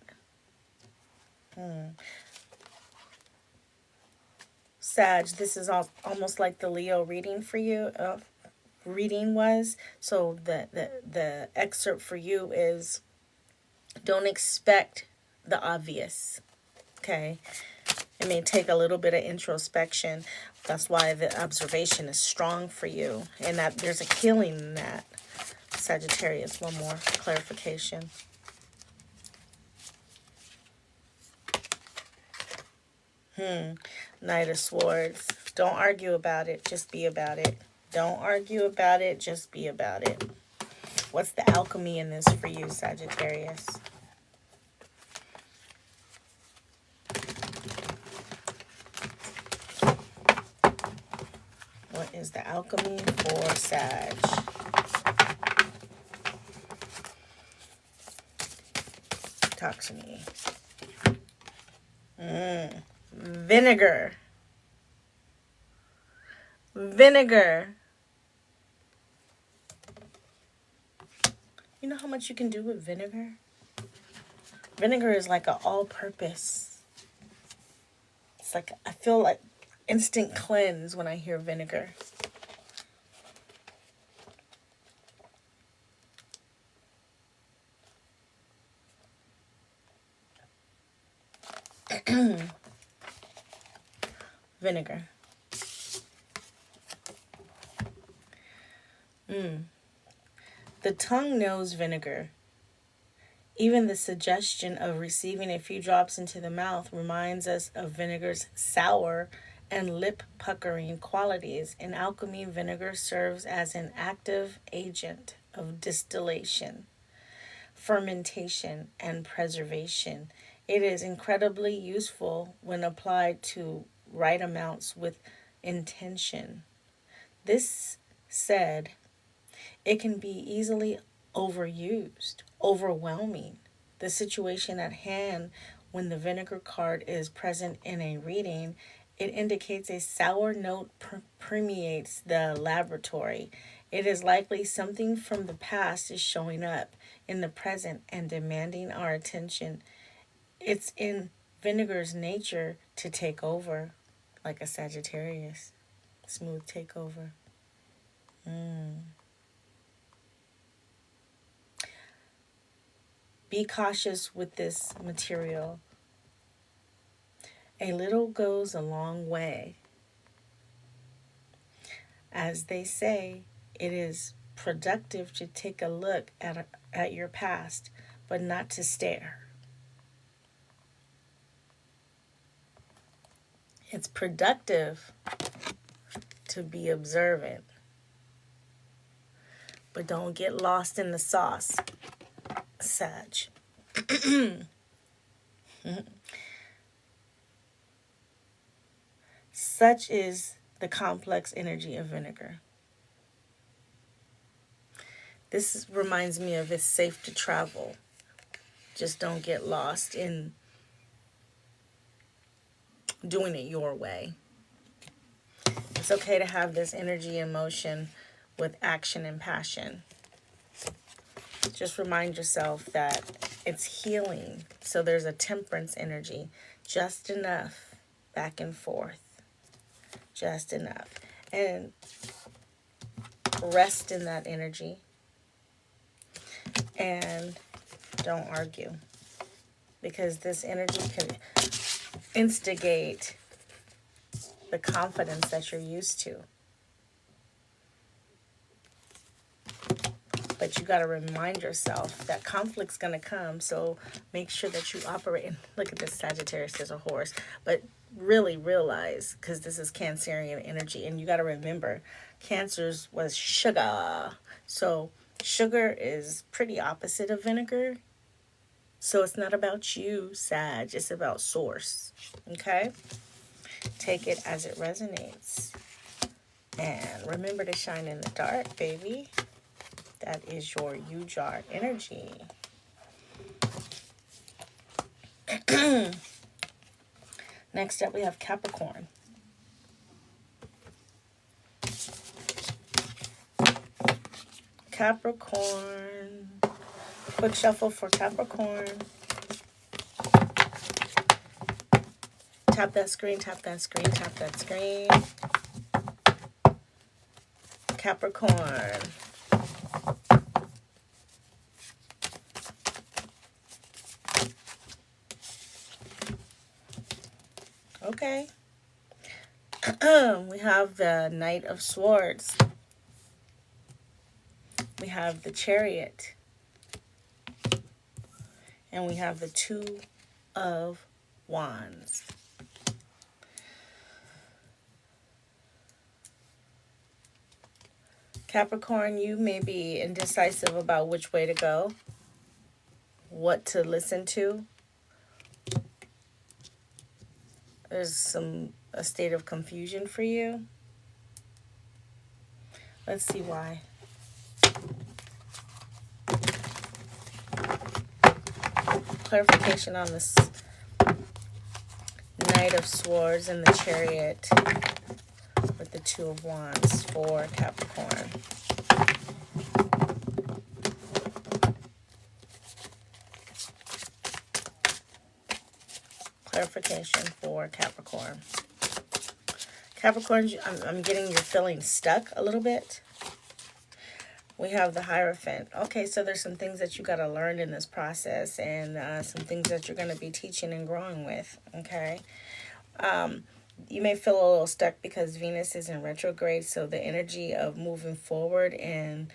Sag, this is almost like the Leo reading for you. Reading was. So the excerpt for you is, don't expect the obvious. Okay? It may take a little bit of introspection. That's why the observation is strong for you. And that there's a healing in that. Sagittarius, one more clarification. Knight of Swords. Don't argue about it. Just be about it. Don't argue about it. Just be about it. What's the alchemy in this for you, Sagittarius? What is the alchemy for Sag? Talk to me. Vinegar. Vinegar. You know how much you can do with vinegar? Vinegar is like an all-purpose. It's like, I feel like instant cleanse when I hear vinegar. Vinegar. The tongue knows vinegar. Even the suggestion of receiving a few drops into the mouth reminds us of vinegar's sour and lip-puckering qualities. In alchemy, vinegar serves as an active agent of distillation, fermentation, and preservation. It is incredibly useful when applied to right amounts with intention. This said, it can be easily overused, overwhelming. The situation at hand when the vinegar card is present in a reading, it indicates a sour note permeates the laboratory. It is likely something from the past is showing up in the present and demanding our attention. It's in vinegar's nature to take over, like a Sagittarius. Smooth takeover. Be cautious with this material. A little goes a long way. As they say, it is productive to take a look at your past, but not to stare. It's productive to be observant, but don't get lost in the sauce, Sag. Such is the complex energy of vinegar. This reminds me of it's safe to travel. Just don't get lost in doing it your way. It's okay to have this energy and motion with action and passion. Just remind yourself that it's healing. So there's a temperance energy. Just enough back and forth. Just enough. And rest in that energy. And don't argue. Because this energy can instigate the confidence that you're used to. But you got to remind yourself that conflict's going to come. So make sure that you operate. And look at this Sagittarius, there's a horse. But really realize, because this is Cancerian energy. And you got to remember, Cancer's was sugar. So sugar is pretty opposite of vinegar. So it's not about you, Sag. It's about source. Okay? Take it as it resonates. And remember to shine in the dark, baby. That is your Ujar energy. Next up, we have Capricorn. Capricorn. Quick shuffle for Capricorn. Tap that screen, tap that screen, tap that screen. Capricorn. Okay. We have the Knight of Swords. We have the Chariot. And we have the Two of Wands. Capricorn, you may be indecisive about which way to go, what to listen to. There's a state of confusion for you. Let's see why. Clarification on this Knight of Swords and the Chariot with the Two of Wands for Capricorn. Clarification for Capricorn. Capricorn, I'm getting you're feeling stuck a little bit. We have the Hierophant. Okay, so there's some things that you got to learn in this process, and some things that you're going to be teaching and growing with, okay? You may feel a little stuck because Venus is in retrograde, so the energy of moving forward and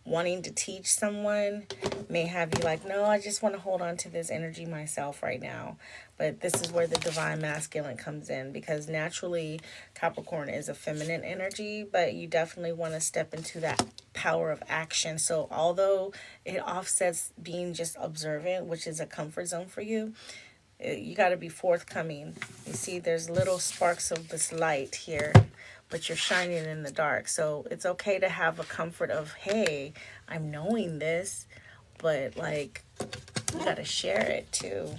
wanting to teach someone may have you like, no, I just want to hold on to this energy myself right now. But this is where the divine masculine comes in, because naturally Capricorn is a feminine energy, but you definitely want to step into that power of action. So although it offsets being just observant, which is a comfort zone for you, you got to be forthcoming. You see, there's little sparks of this light here, but you're shining in the dark. So it's okay to have a comfort of, hey, I'm knowing this, but like, you got to share it too.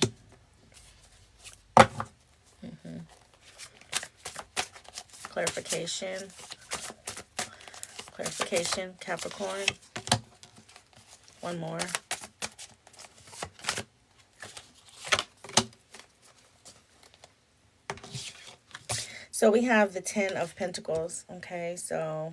Clarification, Capricorn. One more. So we have the Ten of Pentacles, okay? So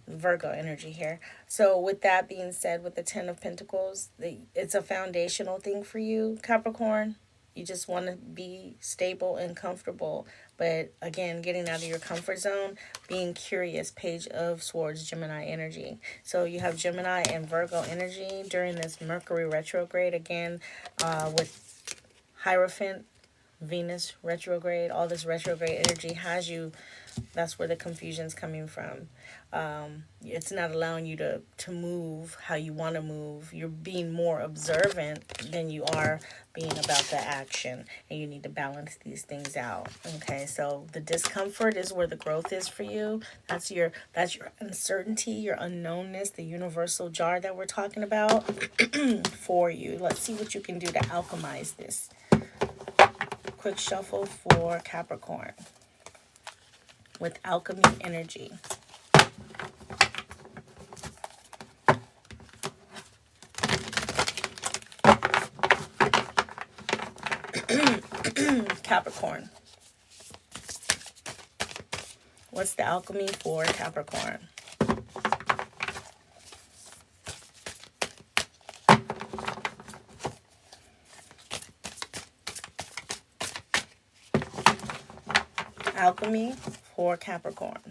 Virgo energy here. So with that being said, with the Ten of Pentacles, it's a foundational thing for you, Capricorn. You just want to be stable and comfortable. But again, getting out of your comfort zone, being curious, Page of Swords, Gemini energy. So you have Gemini and Virgo energy during this Mercury retrograde. Again, with Hierophant, Venus retrograde, all this retrograde energy has you. That's where the confusion's coming from. It's not allowing you to move how you want to move. You're being more observant than you are being about the action, and you need to balance these things out. Okay, so the discomfort is where the growth is for you. That's your uncertainty, your unknownness, the universal jar that we're talking about for you. Let's see what you can do to alchemize this. Quick shuffle for Capricorn with Alchemy energy. Capricorn. What's the alchemy for Capricorn? Alchemy for Capricorn.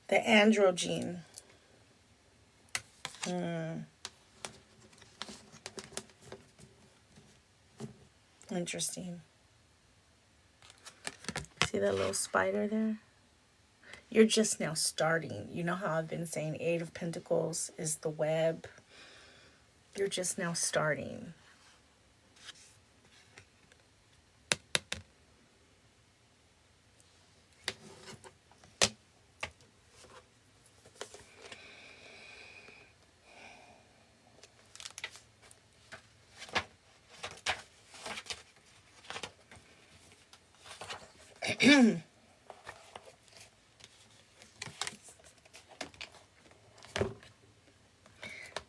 The androgyne. Interesting. See that little spider there? You're just now starting. You know how I've been saying 8 of Pentacles is the web? You're just now starting.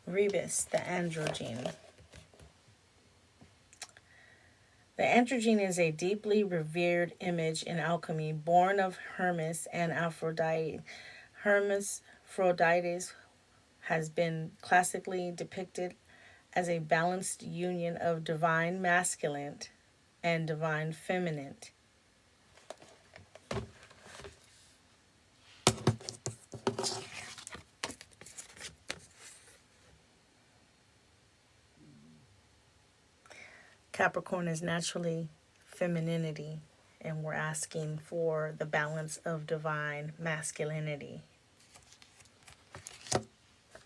Rebus, the androgyne. The androgyne is a deeply revered image in alchemy, born of Hermes and Aphrodite. Hermes, Aphrodite, has been classically depicted as a balanced union of divine masculine and divine feminine. Capricorn is naturally femininity, and we're asking for the balance of divine masculinity.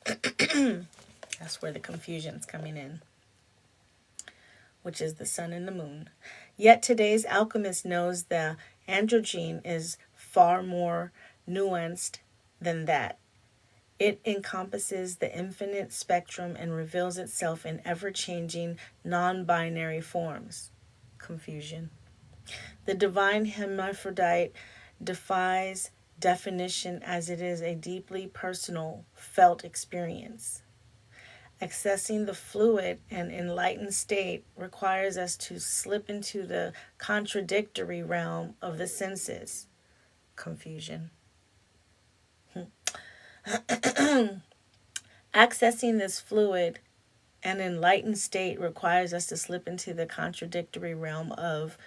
That's where the confusion is coming in, which is the sun and the moon. Yet today's alchemist knows the androgyne is far more nuanced than that. It encompasses the infinite spectrum and reveals itself in ever-changing, non-binary forms. Confusion. The divine hermaphrodite defies definition as it is a deeply personal, felt experience. Accessing the fluid and enlightened state requires us to slip into the contradictory realm of the senses. Confusion. Accessing this fluid and enlightened state requires us to slip into the contradictory realm of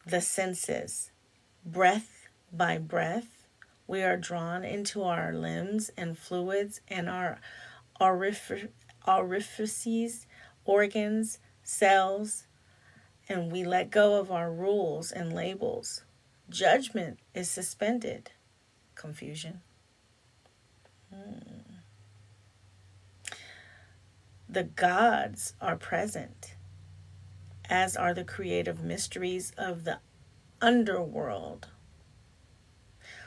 the senses. Breath by breath, we are drawn into our limbs and fluids and our orifices, organs, cells, and we let go of our rules and labels. Judgment is suspended. Confusion. The gods are present, as are the creative mysteries of the underworld.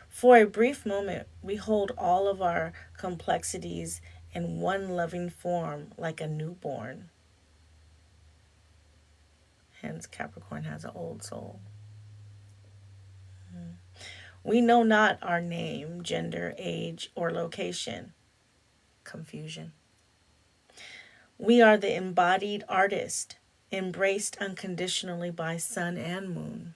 For a brief moment, we hold all of our complexities in one loving form like a newborn. Hence, Capricorn has an old soul. We know not our name, gender, age, or location. Confusion. We are the embodied artist, embraced unconditionally by sun and moon.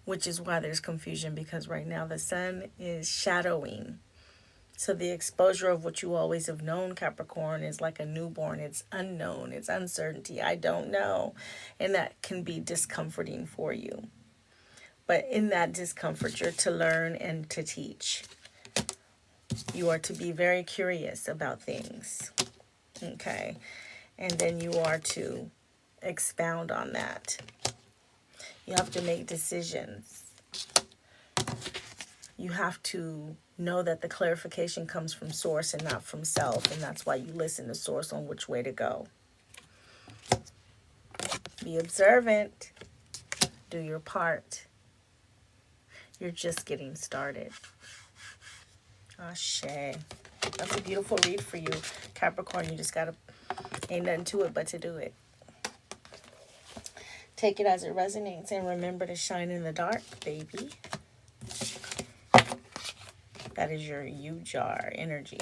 Which is why there's confusion, because right now the sun is shadowing. So the exposure of what you always have known, Capricorn, is like a newborn. It's unknown. It's uncertainty. I don't know. And that can be discomforting for you. But in that discomfort, you're to learn and to teach. You are to be very curious about things. Okay. And then you are to expound on that. You have to make decisions. You have to know that the clarification comes from source and not from self. And that's why you listen to source on which way to go. Be observant. Do your part. You're just getting started. Ashe. That's a beautiful read for you, Capricorn. You just gotta, ain't nothing to it but to do it. Take it as it resonates and remember to shine in the dark, baby. That is your U-jar energy.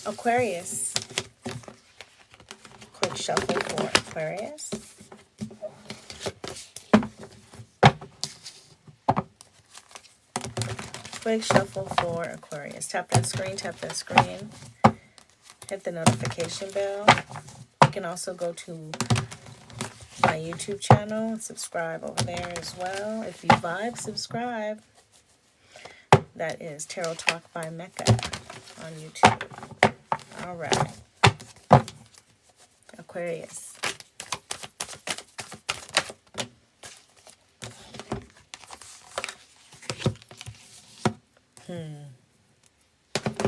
Aquarius. Quick shuffle for Aquarius. Quick shuffle for Aquarius. Tap that screen, tap that screen. Hit the notification bell. You can also go to my YouTube channel and subscribe over there as well. If you vibe, subscribe. That is Tarot Talk by Mecca on YouTube. All right. Aquarius.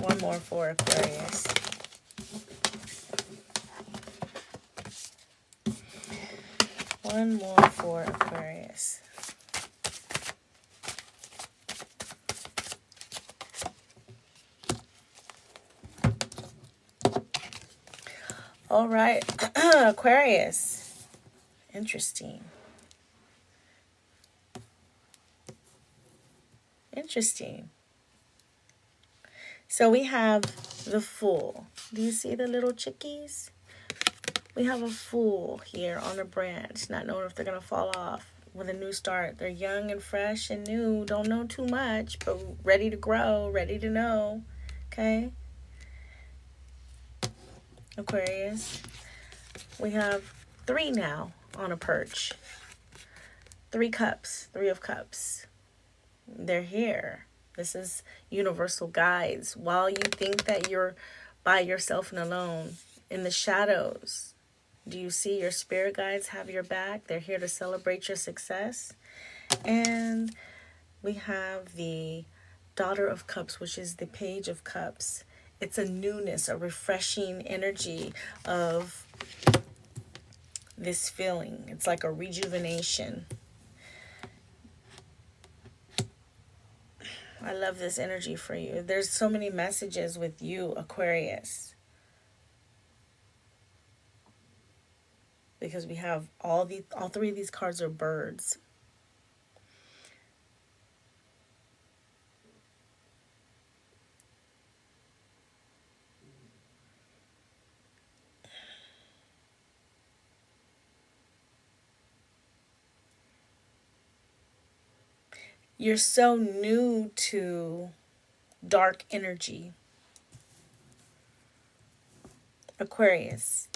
One more for Aquarius. One more for Aquarius. All right, Aquarius. Interesting. Interesting. So we have the Fool. Do you see the little chickies? We have a Fool here on a branch, not knowing if they're going to fall off with a new start. They're young and fresh and new, don't know too much, but ready to grow, ready to know. Okay? Aquarius. We have 3 now on a perch. 3 cups, 3 of cups. They're here. This is universal guides. While you think that you're by yourself and alone, in the shadows, do you see your spirit guides have your back? They're here to celebrate your success. And we have the Daughter of Cups, which is the Page of Cups. It's a newness, a refreshing energy of this feeling. It's like a rejuvenation. I love this energy for you. There's so many messages with you, Aquarius. Because we have all three of these cards are birds. You're so new to dark energy, Aquarius.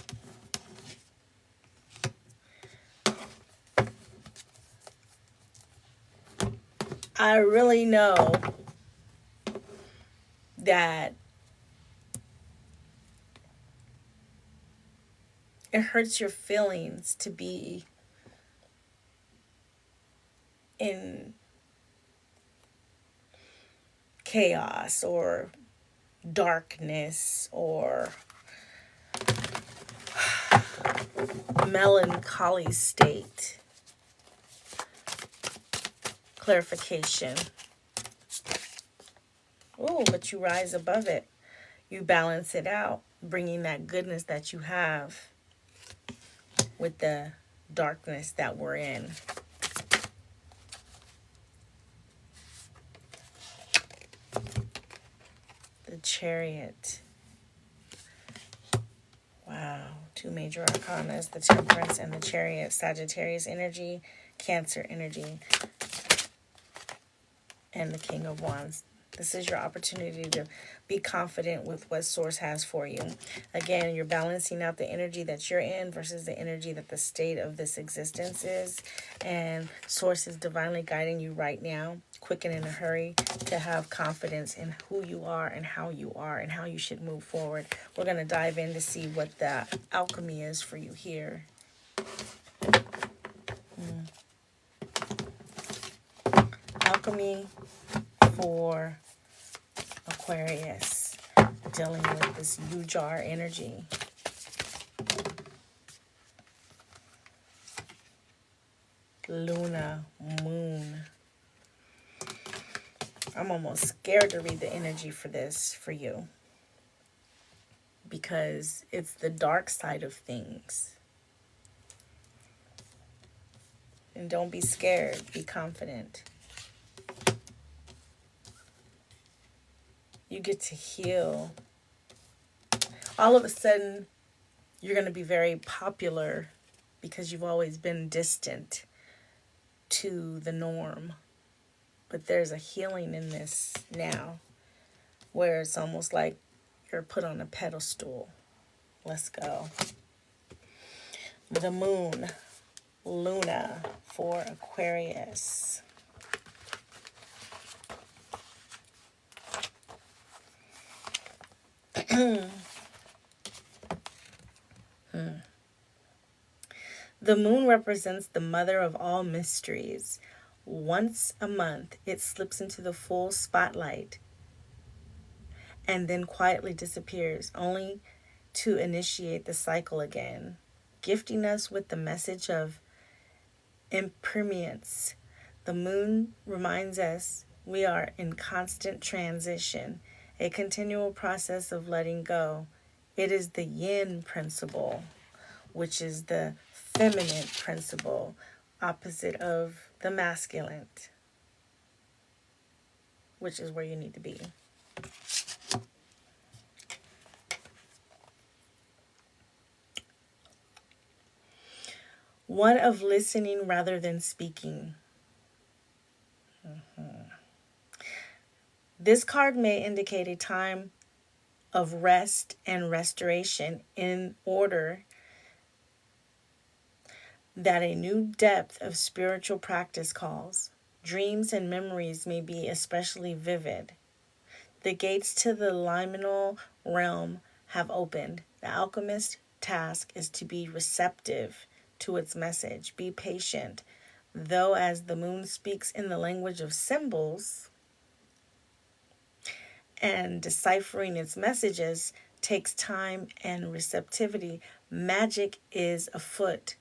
I really know that it hurts your feelings to be in chaos or darkness or melancholy state. Clarification. Oh, but you rise above it. You balance it out, bringing that goodness that you have with the darkness that we're in. The Chariot. Wow. Two major arcanas, the Temperance and the Chariot. Sagittarius energy, Cancer energy, and the King of Wands. This is your opportunity to be confident with what Source has for you. Again, you're balancing out the energy that you're in versus the energy that the state of this existence is. And Source is divinely guiding you right now, quick and in a hurry, to have confidence in who you are and how you should move forward. We're going to dive in to see what the alchemy is for you here. Alchemy for Aquarius, dealing with this Ujar energy. Luna, moon. I'm almost scared to read the energy for this for you, because it's the dark side of things. And don't be scared, be confident. You get to heal. All of a sudden, you're going to be very popular because you've always been distant to the norm. But there's a healing in this now, where it's almost like you're put on a pedestal. Let's go. The moon, Luna for Aquarius. The moon represents the mother of all mysteries. Once a month, it slips into the full spotlight and then quietly disappears, only to initiate the cycle again, gifting us with the message of impermanence. The moon reminds us we are in constant transition, a continual process of letting go. It is the yin principle, which is the feminine principle, opposite of the masculine, which is where you need to be. One of listening rather than speaking. This card may indicate a time of rest and restoration, in order that a new depth of spiritual practice calls. Dreams and memories may be especially vivid. The gates to the liminal realm have opened. The alchemist's task is to be receptive to its message. Be patient, though, as the moon speaks in the language of symbols, and deciphering its messages takes time and receptivity. Magic is afoot.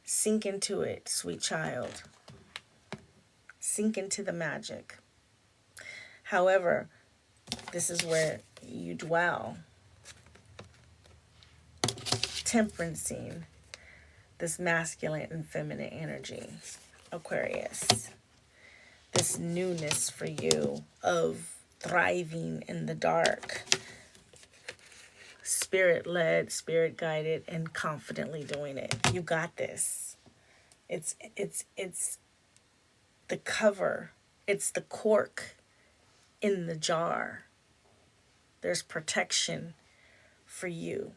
Sink into it, sweet child. Sink into the magic. However, this is where you dwell. Temperancing this masculine and feminine energy, Aquarius. This newness for you of thriving in the dark. Spirit-led, spirit-guided, and confidently doing it. You got this. It's the cover. It's the cork in the jar. There's protection for you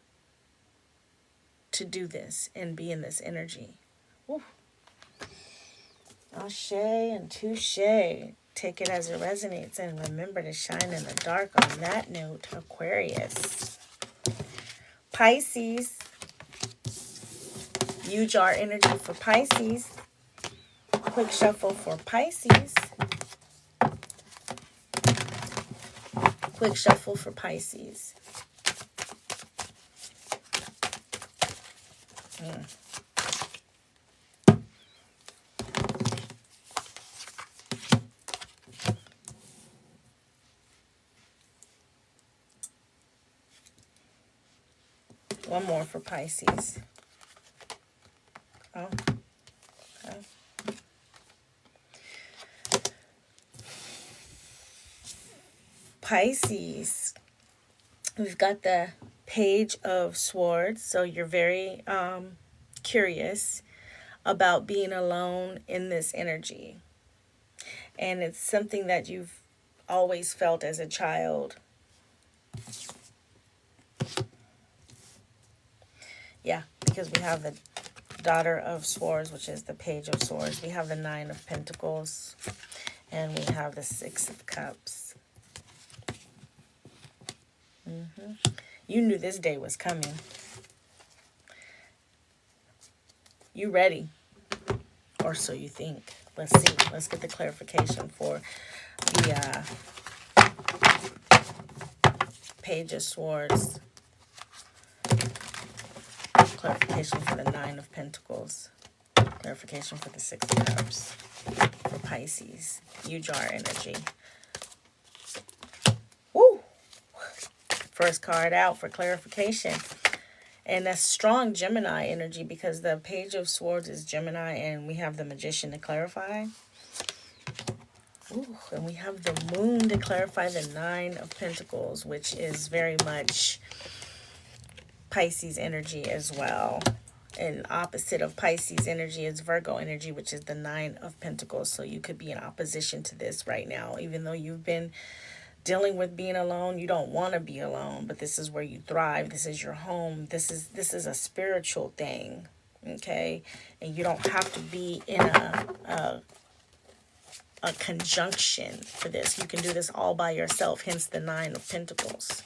to do this and be in this energy. Woo. Ashe and touche. Take it as it resonates and remember to shine in the dark on that note, Aquarius. Pisces. Huge jar energy for Pisces. Quick shuffle for Pisces. Quick shuffle for Pisces. One more for Pisces. Oh, okay. Pisces. We've got the Page of Swords. So you're very curious about being alone in this energy. And it's something that you've always felt as a child. Yeah, because we have the Daughter of Swords, which is the Page of Swords. We have the Nine of Pentacles. And we have the Six of Cups. You knew this day was coming. You ready? Or so you think. Let's see. Let's get the clarification for the Page of Swords. Clarification for the Nine of Pentacles. Clarification for the Six of Cups. For Pisces. Jar energy. Woo! First card out for clarification. And that's strong Gemini energy because the Page of Swords is Gemini and we have the Magician to clarify. Ooh, and we have the Moon to clarify the Nine of Pentacles, which is very much Pisces energy as well. And opposite of Pisces energy is Virgo energy, which is the Nine of Pentacles. So you could be in opposition to this right now. Even though you've been dealing with being alone, you don't want to be alone. But this is where you thrive. This is your home. This is a spiritual thing. Okay? And you don't have to be in a conjunction for this. You can do this all by yourself. Hence the Nine of Pentacles.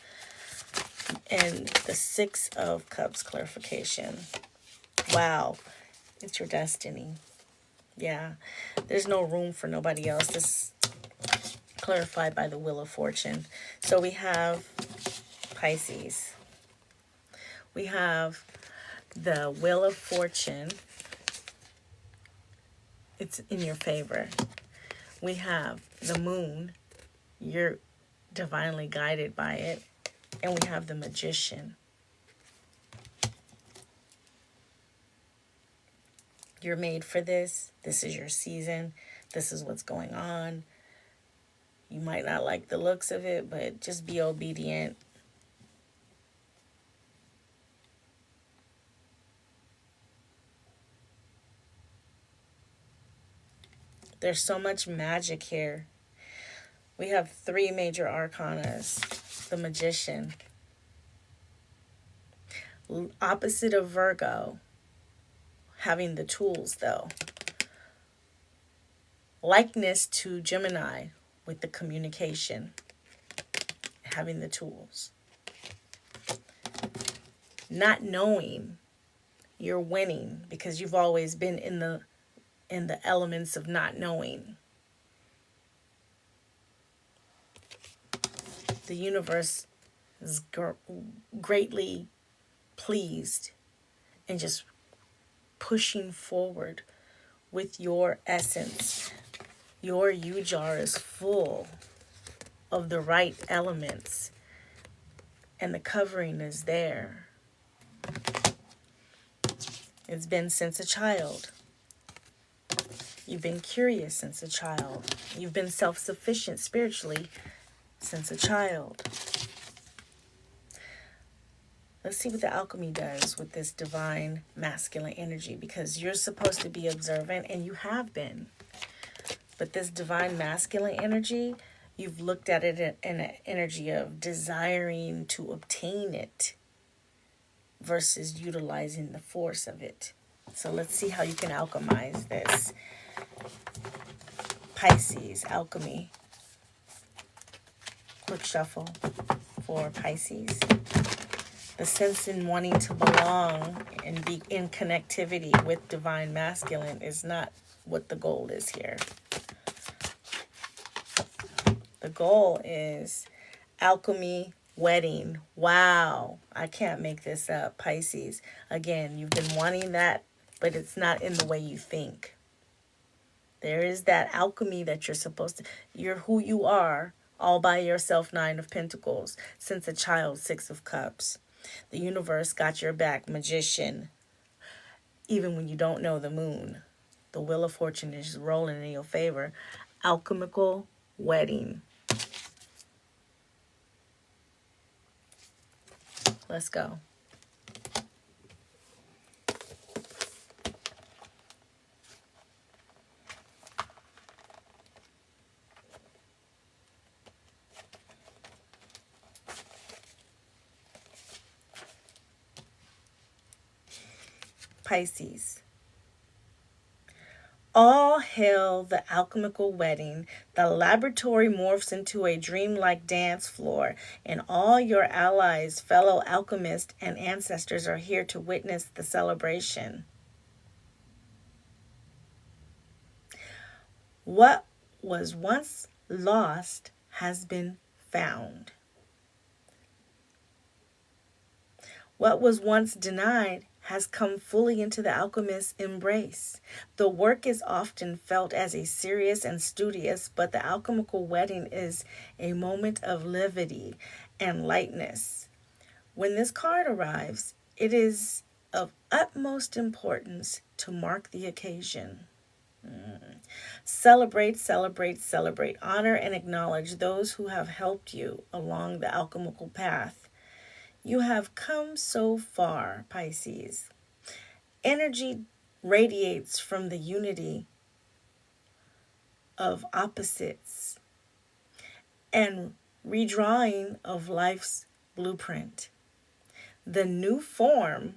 And the Six of Cups clarification. Wow, it's your destiny. Yeah, there's no room for nobody else. This is clarified by the Wheel of Fortune. So we have Pisces. We have the Wheel of Fortune. It's in your favor. We have the Moon. You're divinely guided by it. And we have the Magician. You're made for this. This is your season. This is what's going on. You might not like the looks of it, but just be obedient. There's so much magic here. We have three major arcanas. The Magician. Opposite of Virgo. Having the tools, though. Likeness to Gemini with the communication. Having the tools. Not knowing you're winning because you've always been in the elements of not knowing. The universe is greatly pleased and just pushing forward with your essence. Your jar is full. of the right elements, and the covering is there. It's been since a child. You've been curious since a child. You've been self-sufficient spiritually since a child. Let's see what the alchemy does with this divine masculine energy, because you're supposed to be observant, and you have been. But this divine masculine energy, you've looked at it in an energy of desiring to obtain it versus utilizing the force of it. So let's see how you can alchemize this. Pisces, alchemy. Quick shuffle for Pisces. The sense in wanting to belong and be in connectivity with divine masculine is not what the goal is here. The goal is alchemy, wedding. Wow, I can't make this up, Pisces. Again, you've been wanting that, but it's not in the way you think. There is that alchemy that you're supposed to, you're who you are, all by yourself, Nine of Pentacles. Since a child, Six of Cups. The universe got your back, Magician. Even when you don't know the moon, the Wheel of Fortune is rolling in your favor. Alchemical wedding. Let's go. Pisces. All hail the alchemical wedding. The laboratory morphs into a dreamlike dance floor, and all your allies, fellow alchemists, and ancestors are here to witness the celebration. What was once lost has been found. What was once denied has come fully into the alchemist's embrace. The work is often felt as a serious and studious, but the alchemical wedding is a moment of levity and lightness. When this card arrives, it is of utmost importance to mark the occasion. Celebrate, celebrate, celebrate. Honor and acknowledge those who have helped you along the alchemical path. You have come so far, Pisces. Energy radiates from the unity of opposites and redrawing of life's blueprint. The new form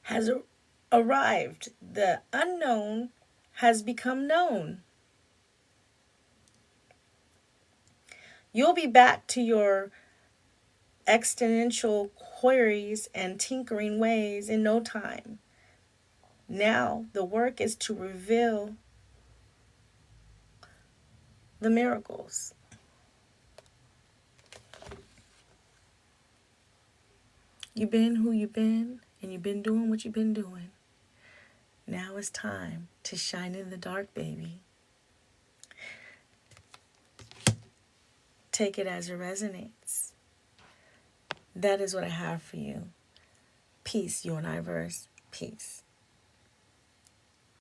has arrived. The unknown has become known. You'll be back to your existential queries and tinkering ways in no time. Now the work is to reveal the miracles. You've been who you've been, and you've been doing what you've been doing. Now it's time to shine in the dark, baby. Take it as it resonates. That is what I have for you. Peace, you and I verse. Peace.